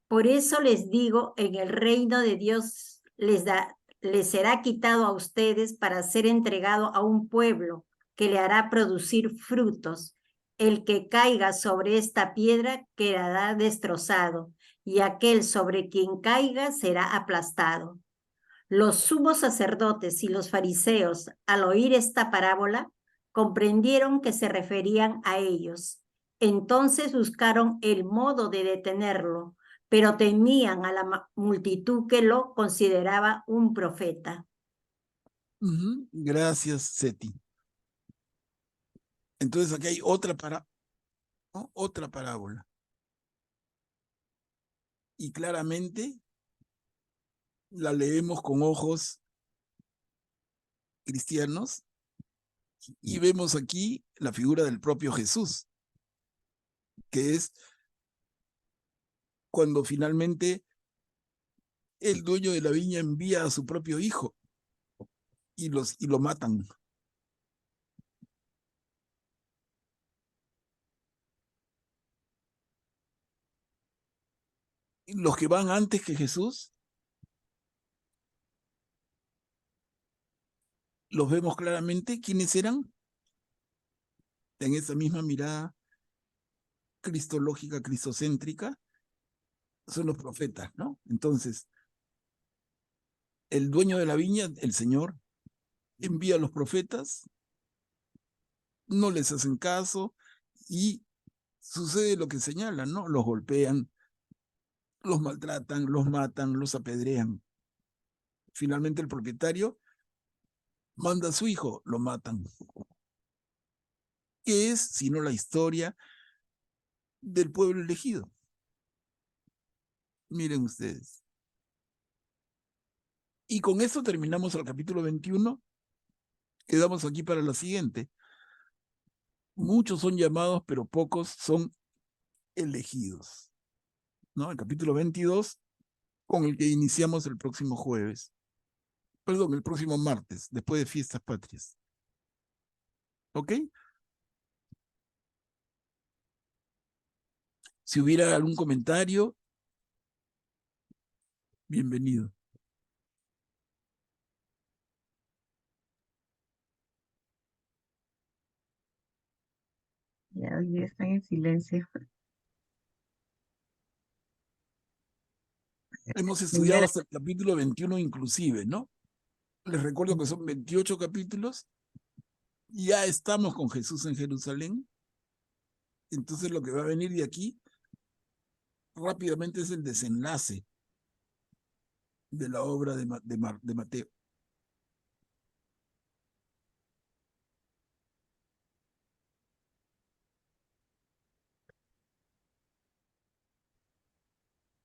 Por eso les digo, en el reino de Dios les será quitado a ustedes para ser entregado a un pueblo que le hará producir frutos. El que caiga sobre esta piedra quedará destrozado, y aquel sobre quien caiga será aplastado. Los sumos sacerdotes y los fariseos, al oír esta parábola, comprendieron que se referían a ellos. Entonces buscaron el modo de detenerlo, pero temían a la multitud que lo consideraba un profeta. Gracias, Seti. Entonces aquí hay otra parábola. Y claramente la leemos con ojos cristianos y vemos aquí la figura del propio Jesús, que es cuando finalmente el dueño de la viña envía a su propio hijo y lo matan. Y los que van antes que Jesús, los vemos claramente. ¿Quiénes eran? En esa misma mirada cristológica, cristocéntrica, son los profetas, ¿no? Entonces, el dueño de la viña, el Señor, envía a los profetas, no les hacen caso y sucede lo que señalan, ¿no? Los golpean, los maltratan, los matan, los apedrean. Finalmente el propietario manda a su hijo, lo matan. ¿Qué es sino la historia del pueblo elegido? Miren ustedes. Y con esto terminamos el capítulo 21. Quedamos aquí para la siguiente. Muchos son llamados, pero pocos son elegidos, ¿no? El capítulo 22, con el que iniciamos el próximo jueves. Perdón, el próximo martes, después de Fiestas Patrias. ¿Ok? Si hubiera algún comentario, bienvenido. Ya hoy día están en silencio. Hemos estudiado hasta el capítulo 21 inclusive, ¿no? Les recuerdo que son 28 capítulos. Ya estamos con Jesús en Jerusalén. Entonces lo que va a venir de aquí rápidamente es el desenlace de la obra de Mateo.